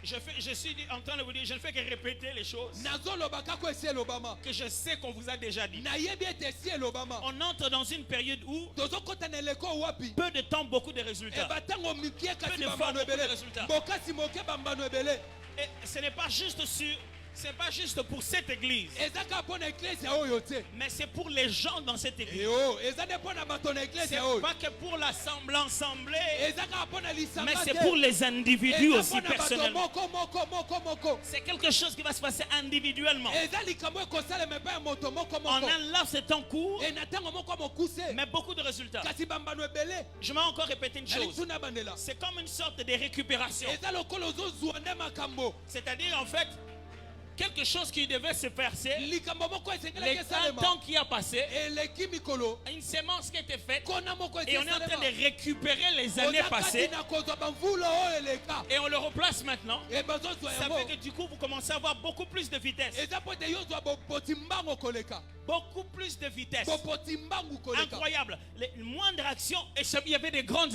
Je suis en train de vous dire, je ne fais que répéter les choses nazoloba kako esi elobama que je sais qu'on vous a déjà dit. nayebi ete esi elobama On entre dans une période où tozokota na eleko wapi peu de temps, beaucoup de résultats. eba ntango mikie kasi Peu de fois, bambano beaucoup de ebele résultats. bokasi moke bambano ebele Et ce n'est pas juste c'est pas juste pour cette église, eza kaka mpo na eklesia oyo te mais c'est pour les gens dans cette église. eo eza nde mpo na bato na C'est eklesia oyo pas que pour l'assemblée, eza kaka mpo na mais lisanga c'est te pour les individus eza aussi mpo na bato personnellement. moko C'est quelque chose qui va se passer individuellement. eza likambo ekosalema epai ya moto moko En moko un laps de temps court, e na ntango moko ya mokuse mais beaucoup de résultats. kasi bambano ebele Je vais encore répéter une chose. nalituna bandela C'est comme une sorte de récupération. eza lokola ozozwa nde makambo C'est-à-dire, en fait, quelque chose qui devait se passer, likambo moko les esengelaki 30 esalema ans qui a passé, eleki mikolo une sémence qui a été faite, kona moko esi et on est en train esalema de récupérer les années oza kati passées, na kozwa bamvula oyo eleka et on le replace maintenant. e bazozwa Ça yango fait que du coup, vous commencez à avoir beaucoup plus de vitesse. eza po ete yozwa bopoti mbango koleka Beaucoup plus de vitesse. bopoti mbangu koleka Incroyable. Les moindres actions, et il y avait des grands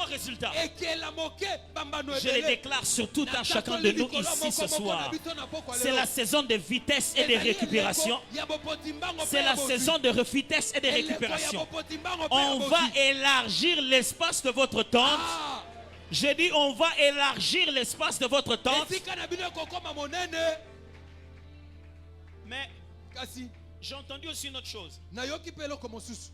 résultats. ekela moke bambano Je les ebele déclare sur tout un chacun de nous ici ce soir. C'est la saison de vitesse et de récupération. C'est la saison de vitesse et de récupération. On va élargir l'espace de votre tente. J'ai dit, on va élargir l'espace de votre tente. esika na bino ekokoma monene Mais kasi j'ai entendu aussi une autre chose. nayoki mpe eloko mosusu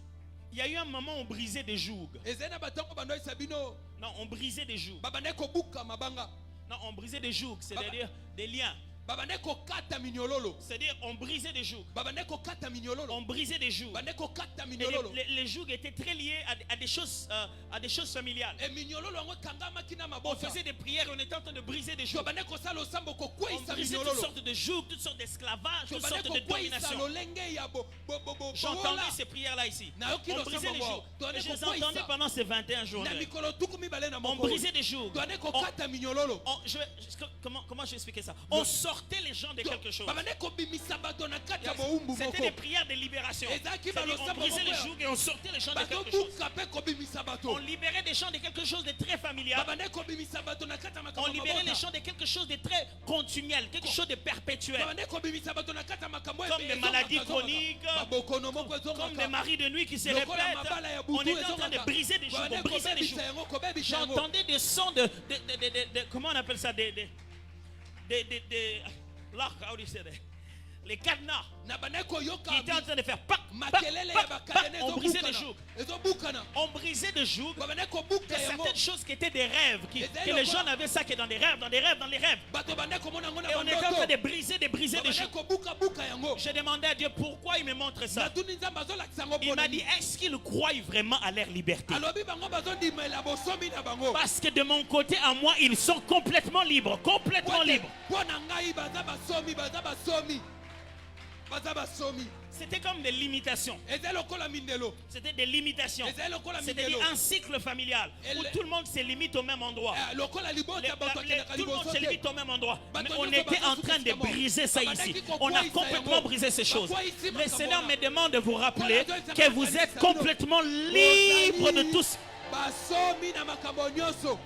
Il y a eu un moment où on brisait des jougs. ezali na batango bandoyisa bino Non, on brisait des jougs. babandaki kobuka mabanga Non, on brisait des jougs, c'est-à-dire des liens. babandaki kokata minyololo C'est-à-dire, on brisait des jougs. babandaki kokata minyololo On brisait des jougs. babandaki kokata Et minyololo les jougs étaient très liés à des choses familiales. e minyololo yango ekangamaki na On mabota faisait des prières et on était en train de briser des jougs. babandaki kosala osambo On kokweyisa brisait toutes minyololo sortes de jougs, toutes sortes d'esclavages, toutes sortes babandaki de kokweyisa domination. lolenge ya J'ai entendu ces prières-là ici. Nayoki On lo brisait sambo les wao. jougs. Tuone Et je les kokweyisa. entendais pendant ces 21 jours. na mikolo tuku mibale na On moko brisait des jougs. babandaki kokata minyololo Comment je vais expliquer ça? On sortait sortait les gens de quelque chose. babandaki kobimisa bato na kati ya Yes. bowumbu C'était moko des prières de libération. ezalaki C'est-à-dire, on balosambo brisait les moko jougs et on sortait les gens de quelque chose. bazobuka mpe kobimisa On bato libérait des gens de quelque chose de très familial. babandaki kobimisa bato na kati ya On makambo ya libérait les mabota gens de quelque chose de très continuel, quelque chose de perpétuel. babandaki kobimisa bato na kati ya makambo Comme des maladies chroniques, babokono moko comme des ezongaka maris de nuit qui se lokola répètent. mabala ya On butu était en train de ezongaka briser des jougs. On babandaki brisait des jougs. kobebisa yango kobebisa yango J'entendais des sons comment on appelle ça, lock, how do you say that? Les cadenas na bandaki koyoka qui étaient en train de faire pac, pac, makelele ya pac, pac. bakadene On brisait des jougs. ezobukana On brisait des jougs. babandaki De kobuka yango certaines choses qui étaient des rêves, que les gens n'avaient ça que dans des rêves, dans des rêves, dans les rêves. bato bandaki komona yango na Et on était en train bandoto de briser des babandaki jougs. kobuka yango J'ai demandé à Dieu pourquoi il me montre ça. natuni nzambe azolakisa yango Il m'a mpona dit, est-ce qu'ils croient vraiment à leur liberté? alobi bango bazondimela bosomi na bango Parce que de mon côté à moi, ils sont complètement libres. Complètement libres. mpo na ngai baza basomi baza basomi baza basomi C'était comme des limitations. eza lokola mindelo C'était des limitations. eza lokola C'est-à-dire mindelo un cycle familial où tout le monde se limite au même endroit. lokola libota bato akendaka Tout le monde liboso se te limite au même endroit. Mais Bato on nyonso était en baza train de sukesika briser ça babandaki ici. kokweyisa On a yango. complètement brisé ces choses. Bakweyisi Le makambo Seigneur wana. me demande de vous rappeler Voilà, que vous êtes complètement libre de tous. basomi na makambo nyonso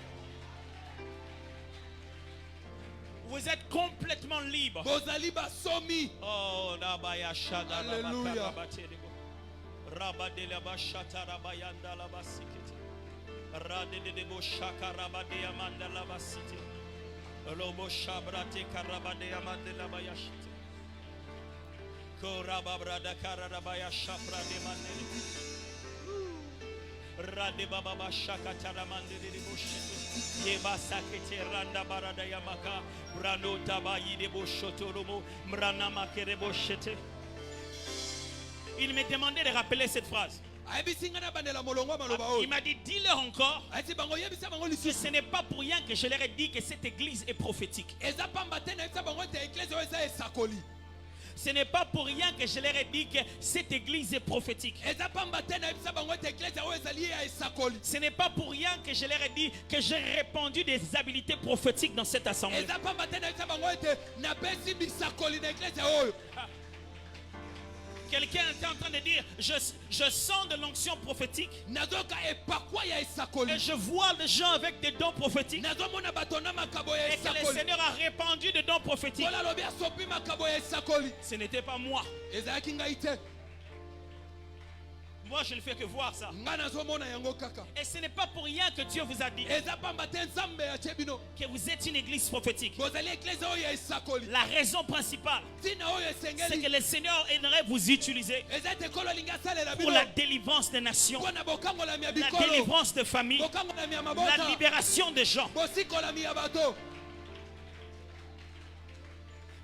Vous êtes complètement libre. bozali basomi Oh, Rabaya Shada Alléluia. Rabadela Bashata Rabayanda Labasikete. Radedebo Shaka Rabadea Mandala Basite. Lobo Shabrate Karabadea Mandela Bayashite. Korababrada Karabaya Shapra de Mandela. Rade Baba Shaka Taramande de Boshite. Yeba Sakete Randa Barada Yamaka. Brano Tabayi de Boshotoromo. Mrana Makere Boshete. Il me demandait de rappeler cette phrase. ayebisi ngai nabandela molongo maloba oyo Il m'a dit, dis-leur encore ayeti bango yebisa bango que lisusu ce n'est pas pour rien que je leur ai dit que cette église est prophétique. eza pamba te nayebisa bango ete eklese oyo eza esakoli Ce n'est pas pour rien que je leur ai dit que cette église est prophétique. eza pamba te nayebisa bango ete eklese oyo ezali ya esakoli Ce n'est pas pour rien que je leur ai dit que j'ai répandu des habilités prophétiques dans cette assemblée. eza pamba te nayebisa bango ete napesi bisakoli na eklese oyo Quelqu'un était en train de dire, je sens de l'onction prophétique nazoyoka epakwa ya esakoli et je vois des gens avec des dons prophétiques nazomona bato na makabo ya et que le esakoli Seigneur a répandu des dons prophétiques. mpona alobi asopi makabo ya esakoli Ce n'était pas moi. ezalaki ngai te Moi, je ne fais que voir ça. ngai nazomona yango kaka Et ce n'est pas pour rien que Dieu vous a dit eza pamba te nzambe atie bino que vous êtes une église prophétique. bozali eklese oyo ya esakoli La raison principale, ntina oyo c'est que esengeli le Seigneur aimerait vous utiliser eza ete kolo olingi asalela pour bino la délivrance des nations, mpo na bokangola ya la bikolo délivrance des familles, bokangola ya la mabota libération des gens. bosikolami ya bato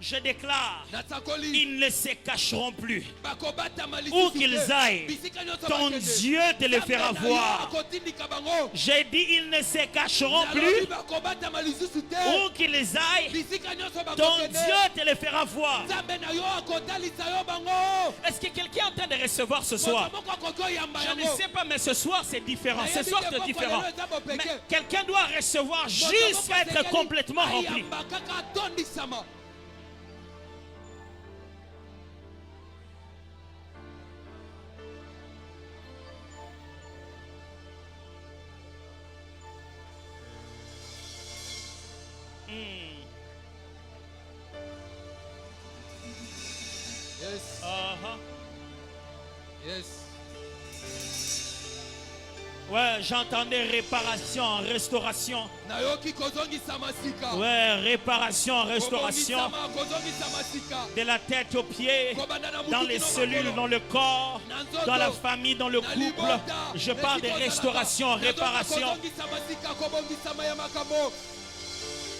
Je déclare, nasakoli ils ne se cacheront plus. bakobatama Où qu'ils aillent, bisika nyonso ton bakende. Dieu te le Nzambe fera na yo voir. akotindika bango J'ai dit, ils ne se cacheront nalobi plus. bakobatama lisusu te Où qu'ils aillent, bisika nyonso ton bakokende Dieu te le fera voir. nzambe na yo akotalisa yo bango Est-ce que quelqu'un est en train de recevoir ce soir? moto moko akoki oyamba Je ne yango sais pas, mais ce soir c'est différent. Ce soir c'est différent. Mais Mais quelqu'un doit recevoir jusqu'à être complètement rempli. ayamba kaka atondisama yes Uh-huh. yes Ouais, j'entendais réparation, restauration. nayoki kozongisama sika Ouais, réparation, restauration. kozongisama sika De la tête aux pieds, kobanda na dans mutu les kino cellules, makolo. dans le corps, Na nzoto, dans la famille, dans le na couple. libota, Je parle de esi kozalaka. restauration, Nazoka réparation. kozongisama sika kobongisama ya makambo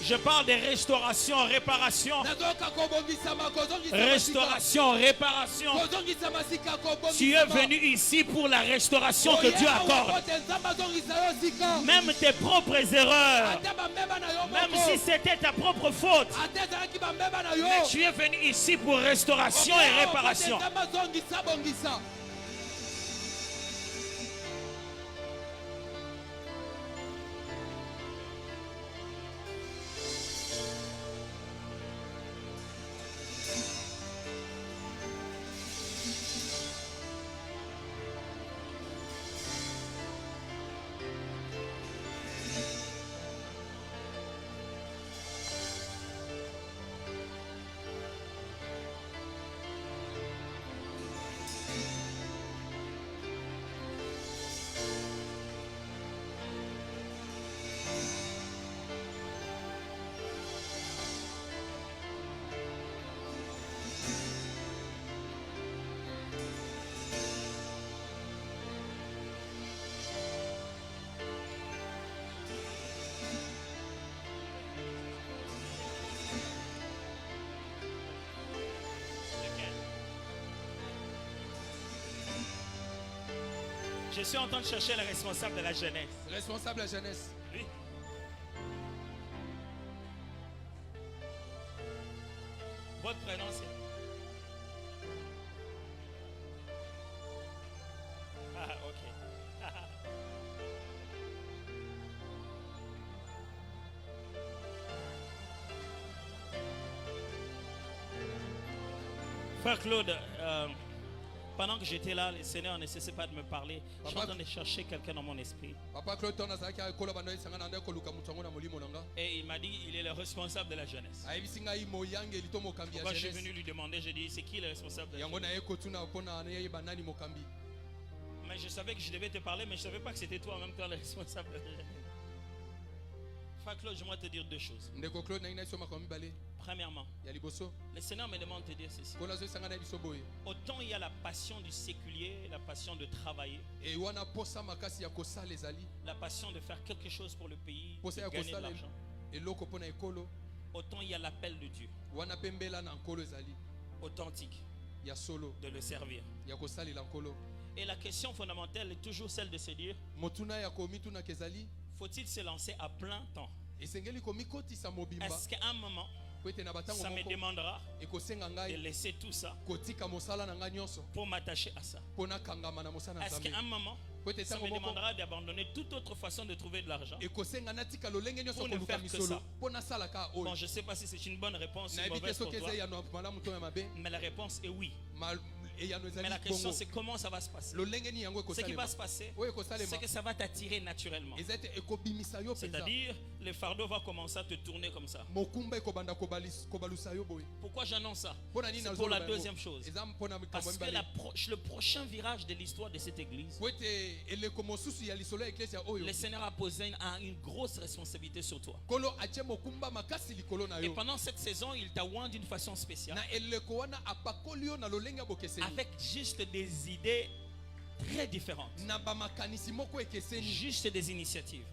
Je parle de restauration, réparation. nazoka kobongisama kozongisama sika Restauration, réparation. kozongisama sika kobongisama Tu es venu ici pour la restauration que Dieu accorde. nzambe azongisa yo sika Même tes propres erreurs. ata bambeba na yo Même moko si c'était ta propre faute. ata ezalaki bambeba na yo Mais tu es venu ici pour restauration et réparation. nzambe azongisa bongisa Je suis en train de chercher le responsable de la jeunesse. Responsable de la jeunesse. Oui. Votre prénom c'est... Ah, ok. Frère Claude, pendant que j'étais là, le Seigneur ne cessait pas de me parler. Je suis en train de chercher quelqu'un dans mon esprit. Papa Claude tona zaki akola bando isanga na koluka mutango na molimo nanga. Et il m'a dit il est le responsable de la jeunesse. Ayibisinga imo yange litomo kambi ya Quand je suis jeunesse. venu lui demander, j'ai dit c'est qui le responsable de la Yango jeunesse? na eko tuna pona na yeba nani mokambi. Mais je savais que je devais te parler, mais je ne savais pas que c'était toi en même temps le responsable de la jeunesse. Frère Claude, j'aimerais te dire deux choses. Ndeko Claude na ina soma kwa mibale. Premièrement, Ya liboso. le Seigneur me demande de te dire ceci. Kola zo sanga na biso boye. Autant il y a la passion du séculier, la passion de travailler, E wana posa makasi ya kosala ezali. la passion de faire quelque chose pour le pays, Posa de ya gagner de kosala l'argent. eloko pona ekolo. Autant il y a l'appel de Dieu, Wana pembela na nkolo ezali. authentique, Ya solo. de le servir. Ya kosali la nkolo. Et la question fondamentale est toujours celle de se dire, Motuna ya komitu na kezali. faut-il se lancer à plein temps? Esengeli komikotisa mobimba. Est-ce qu'à un moment, Kwete na batango ça me moko. demandera Ekosenga de ngai laisser tout ça kotika mosala na ngai nyonso. pour m'attacher à ça? Pona kangama na mosala na Est-ce qu'à un Nzambe. moment, Kwete ça tango me moko. demandera d'abandonner toute autre façon de trouver de l'argent? Ekosenga natika lolenge nyonso Pour ne koluka faire que misolo. ça. Pona sala ka Bon, oyo. je ne sais pas si c'est une bonne réponse ou Na une ebite mauvaise pour soki toi, eza ya no malamu to ya mabe. mais la réponse est oui. Et ya no Mais ezali la question bongo. c'est comment ça va se passer. Lolenge ni yango Ce qui va ekosalema. se passer, Oyo ekosalema. c'est que ça va t'attirer naturellement. Eza ete ekobimisa yo penza. C'est-à-dire, le fardeau va commencer à te tourner comme ça. Mokumba ekobanda kobalusa yo boye. Pourquoi j'annonce ça? Pona nini C'est pour la nazoloba yango. deuxième chose. Eza mpona mikambo Parce que mibale. le prochain virage de l'histoire de cette église, Kwete eleko mosusu ya lisolo ya eklesia oyo. le Seigneur a posé une grosse responsabilité sur toi. Kolo atie mokumba makasi likolo na Et yo. pendant cette saison, il t'a oint d'une façon spéciale, Na eleko wana apakoli yo na lolenge ya bokeseni. avec juste des idées très différentes, Na bamakanisi moko ekeseni. juste des initiatives.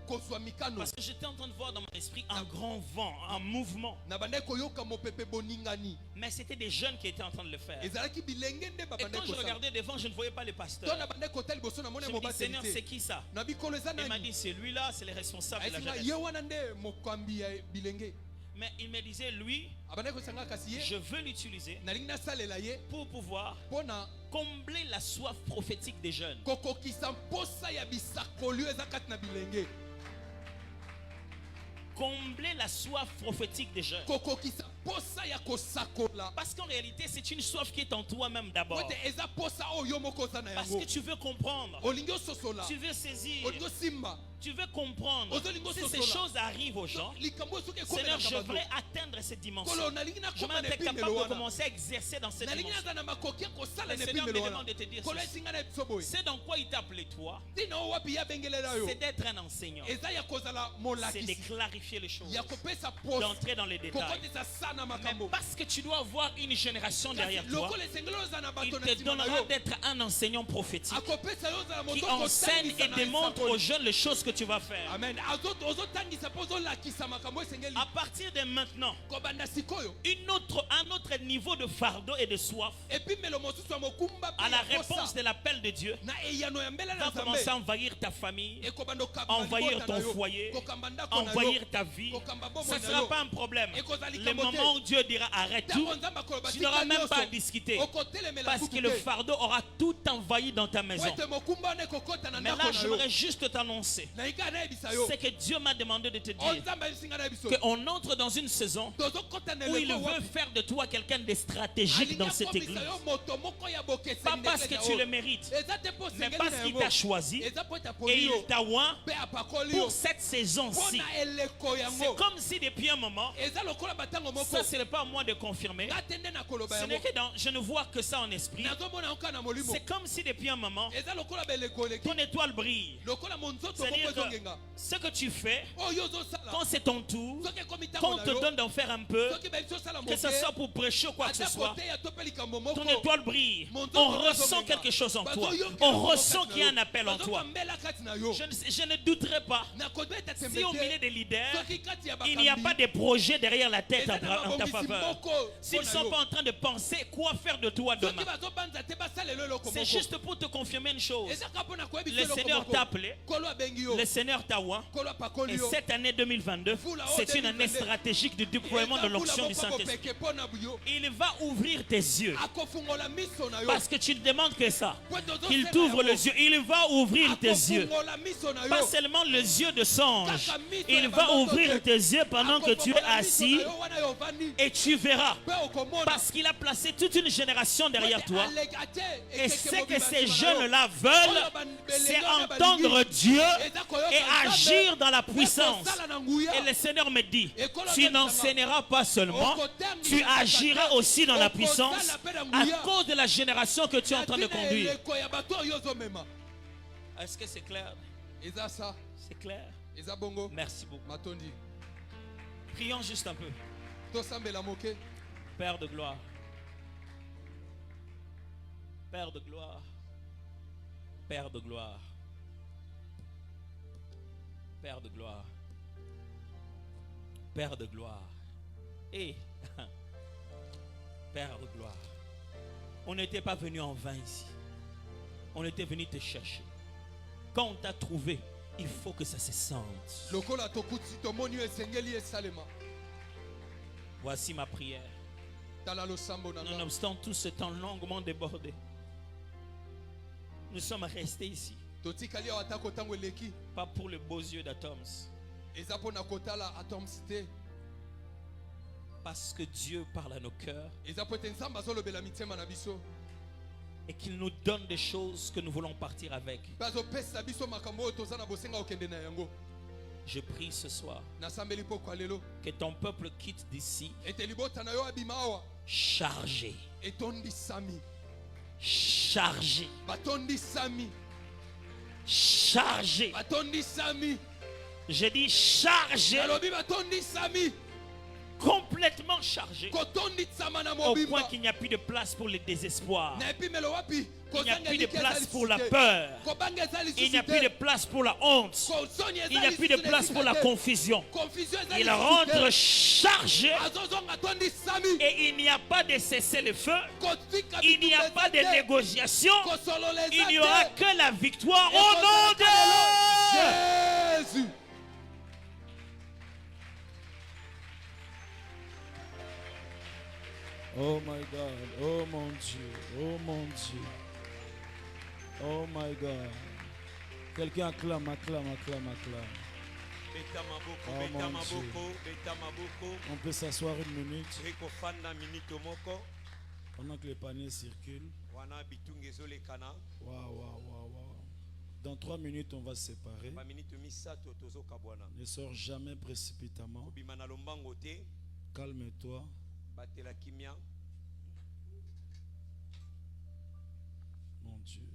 Kozwa mikano. Parce que j'étais en train de voir dans mon esprit un grand vent, un mouvement. Na bande koyoka mopepe boningani. Mais c'était des jeunes qui étaient en train de le faire. Ezalaki bilenge nde Et babande quand je kosala. regardais devant, je ne voyais pas les pasteurs. Tona bande kotel boso na mona Je me dis, mobateli Seigneur, te. c'est qui ça? Na bikolo eza Il m'a nani? dit, c'est lui-là, c'est le responsable de la Ayisinga jeunesse. ye wana nde mokambi ya bilenge. Mais il me disait, lui, Abande kosanga kasi ye. je veux l'utiliser Nalingi nasalela ye pour pouvoir pona combler la soif prophétique des jeunes. kokokisa mposa ya bisakoli oyo eza kati na bilenge. Combler la soif prophétique des jeunes. Kokokisa posa ya kosakola. Parce qu'en réalité, c'est une soif qui est en toi-même d'abord. Ote eza posa oyo moko oza na Parce yango. que tu veux comprendre, Olingi ososola. tu veux saisir, Olingi osimba. tu veux comprendre. Si ces choses arrivent aux gens, Likambo soki Seigneur, ekomela je bato. voudrais atteindre cette dimension. Kolo nalingi na Je koma vais na être epimelo capable de wana. commencer à exercer dans cette Nalingi dimension. naza na makoki ya kosala Le na Seigneur me epimelo demande de wana. te dire Kolo ceci. esinga na biso boye. C'est dans quoi il t'a appelé toi? Tina o wapi ya bengelela yo. C'est d'être un enseignant. Eza ya kozala C'est de molakisi. clarifier les choses. Ya kopesa posa. D'entrer dans les détails. Kokotisa sana Mais makambo. parce que tu dois avoir une génération derrière toi, Lokolo esengeli oza na il bato na te nsima na donnera yo. d'être un enseignant prophétique Akopesa yo ozala qui moto enseigne kotangisa et na démontre esakoli. aux jeunes les choses que tu vas faire. Amen. Ozotangisa mpo ozolakisa makambo esengeli. À partir de maintenant, Kobanda sikoyo. un autre niveau de fardeau et de soif Epimelo mosusu ya mokumba pe à la ya posa. réponse de l'appel de Dieu Na eyano ya mbela na va commencer Nzambe. à envahir ta famille, Ekobanda okamba envahir libota ton na yo. foyer, Kokamba ndako na yo. envahir ta vie. Kokamba bomoi Ça ne na sera yo. pas un problème. Ekozali Le kambo te. moment où Dieu dira arrête tout, Ntango Nzambe akoloba tu tika n'auras même nyonso. pas à discuter. Okotelemela Parce kutu que le te. fardeau aura tout envahi dans ta maison. Wete mokumba wana ekokota na Mais ndako là, na yo. j'aimerais juste t'annoncer, Na ika na yebisa yo. c'est que Dieu m'a demandé de te O dire Nzambe ayebisinga na yebiso. qu'on entre dans une saison Tozokota na où il eleko veut wapi. faire de toi quelqu'un de stratégique dans cette église. Alingi akomisa yo moto moko ya bokeseni Pas ndenge parce que na tu yo. le mérites, Eza te po mais sengeli parce na qu'il yango. t'a choisi Eza po et etapoli yo. il t'a oint Pe apakoli yo. pour cette saison-ci. Pona eleko C'est yango. comme si depuis un moment, Eza lokola batango moko. ça ce n'est pas à moi de confirmer, Ngatende na koloba ce yango. n'est que je ne vois que ça en esprit. Nazomona yango na molimo. C'est comme si depuis un moment, Eza lokola beleko eleki. ton étoile brille. Lokola monzoto C'est-à-dire C'est-à-dire que ce que tu fais, quand c'est ton tour, quand on te donne d'en faire un peu, que ce soit pour prêcher ou quoi que ce soit, ton étoile brille. On ressent quelque chose en toi. On ressent qu'il y a un appel en toi. Je ne douterai pas. Si au milieu des leaders, il n'y a pas de projet derrière la tête en ta faveur, s'ils ne sont pas en train de penser quoi faire de toi demain, c'est juste pour te confirmer une chose. Le Seigneur t'a appelé, le Seigneur t'a oint, et cette année 2022, c'est une année stratégique de déploiement de l'onction du Saint-Esprit. Il va ouvrir tes yeux, parce que tu ne demandes que ça, qu'il t'ouvre les yeux. Il va ouvrir tes yeux, pas seulement les yeux de songe. Il va ouvrir tes yeux pendant que tu es assis, et tu verras, parce qu'il a placé toute une génération derrière toi. Et ce que ces jeunes-là veulent, c'est entendre Dieu et agir dans la puissance. Et le Seigneur me dit, tu n'enseigneras pas seulement, tu agiras aussi dans la puissance à cause de la génération que tu es en train de conduire. Est-ce que c'est clair? C'est clair. Merci beaucoup. Prions juste un peu. Père de gloire. Père de gloire. Père de gloire. Père de gloire. Père de gloire. Et Père de gloire. On n'était pas venu en vain ici. On était venu te chercher. Quand on t'a trouvé, il faut que ça se sente. Voici ma prière. Nonobstant tout ce temps longuement débordé, nous sommes restés ici. Pas pour les beaux yeux d'Atoms. Parce que Dieu parle à nos cœurs. Et qu'il nous donne des choses que nous voulons partir avec. Je prie ce soir que ton peuple quitte d'ici chargé. Chargé. Chargé. J'ai dit chargé. Complètement chargé, au point qu'il n'y a plus de place pour le désespoir, il n'y a plus de place pour la peur, il n'y a plus de place pour la honte, il n'y a plus de place pour la confusion. Il rentre chargé et il n'y a pas de cessez-le-feu, il n'y a pas de négociation, il n'y aura que la victoire au nom de Jésus. Oh my God, oh mon Dieu, oh mon Dieu, oh my God. Quelqu'un acclame, acclame, acclame, acclame. Oh mon Dieu. On peut s'asseoir une minute pendant que les paniers circulent. Waouh, waouh, waouh, waouh. Dans 3 minutes, on va se séparer. Ne sors jamais précipitamment. Calme-toi. Mon Dieu.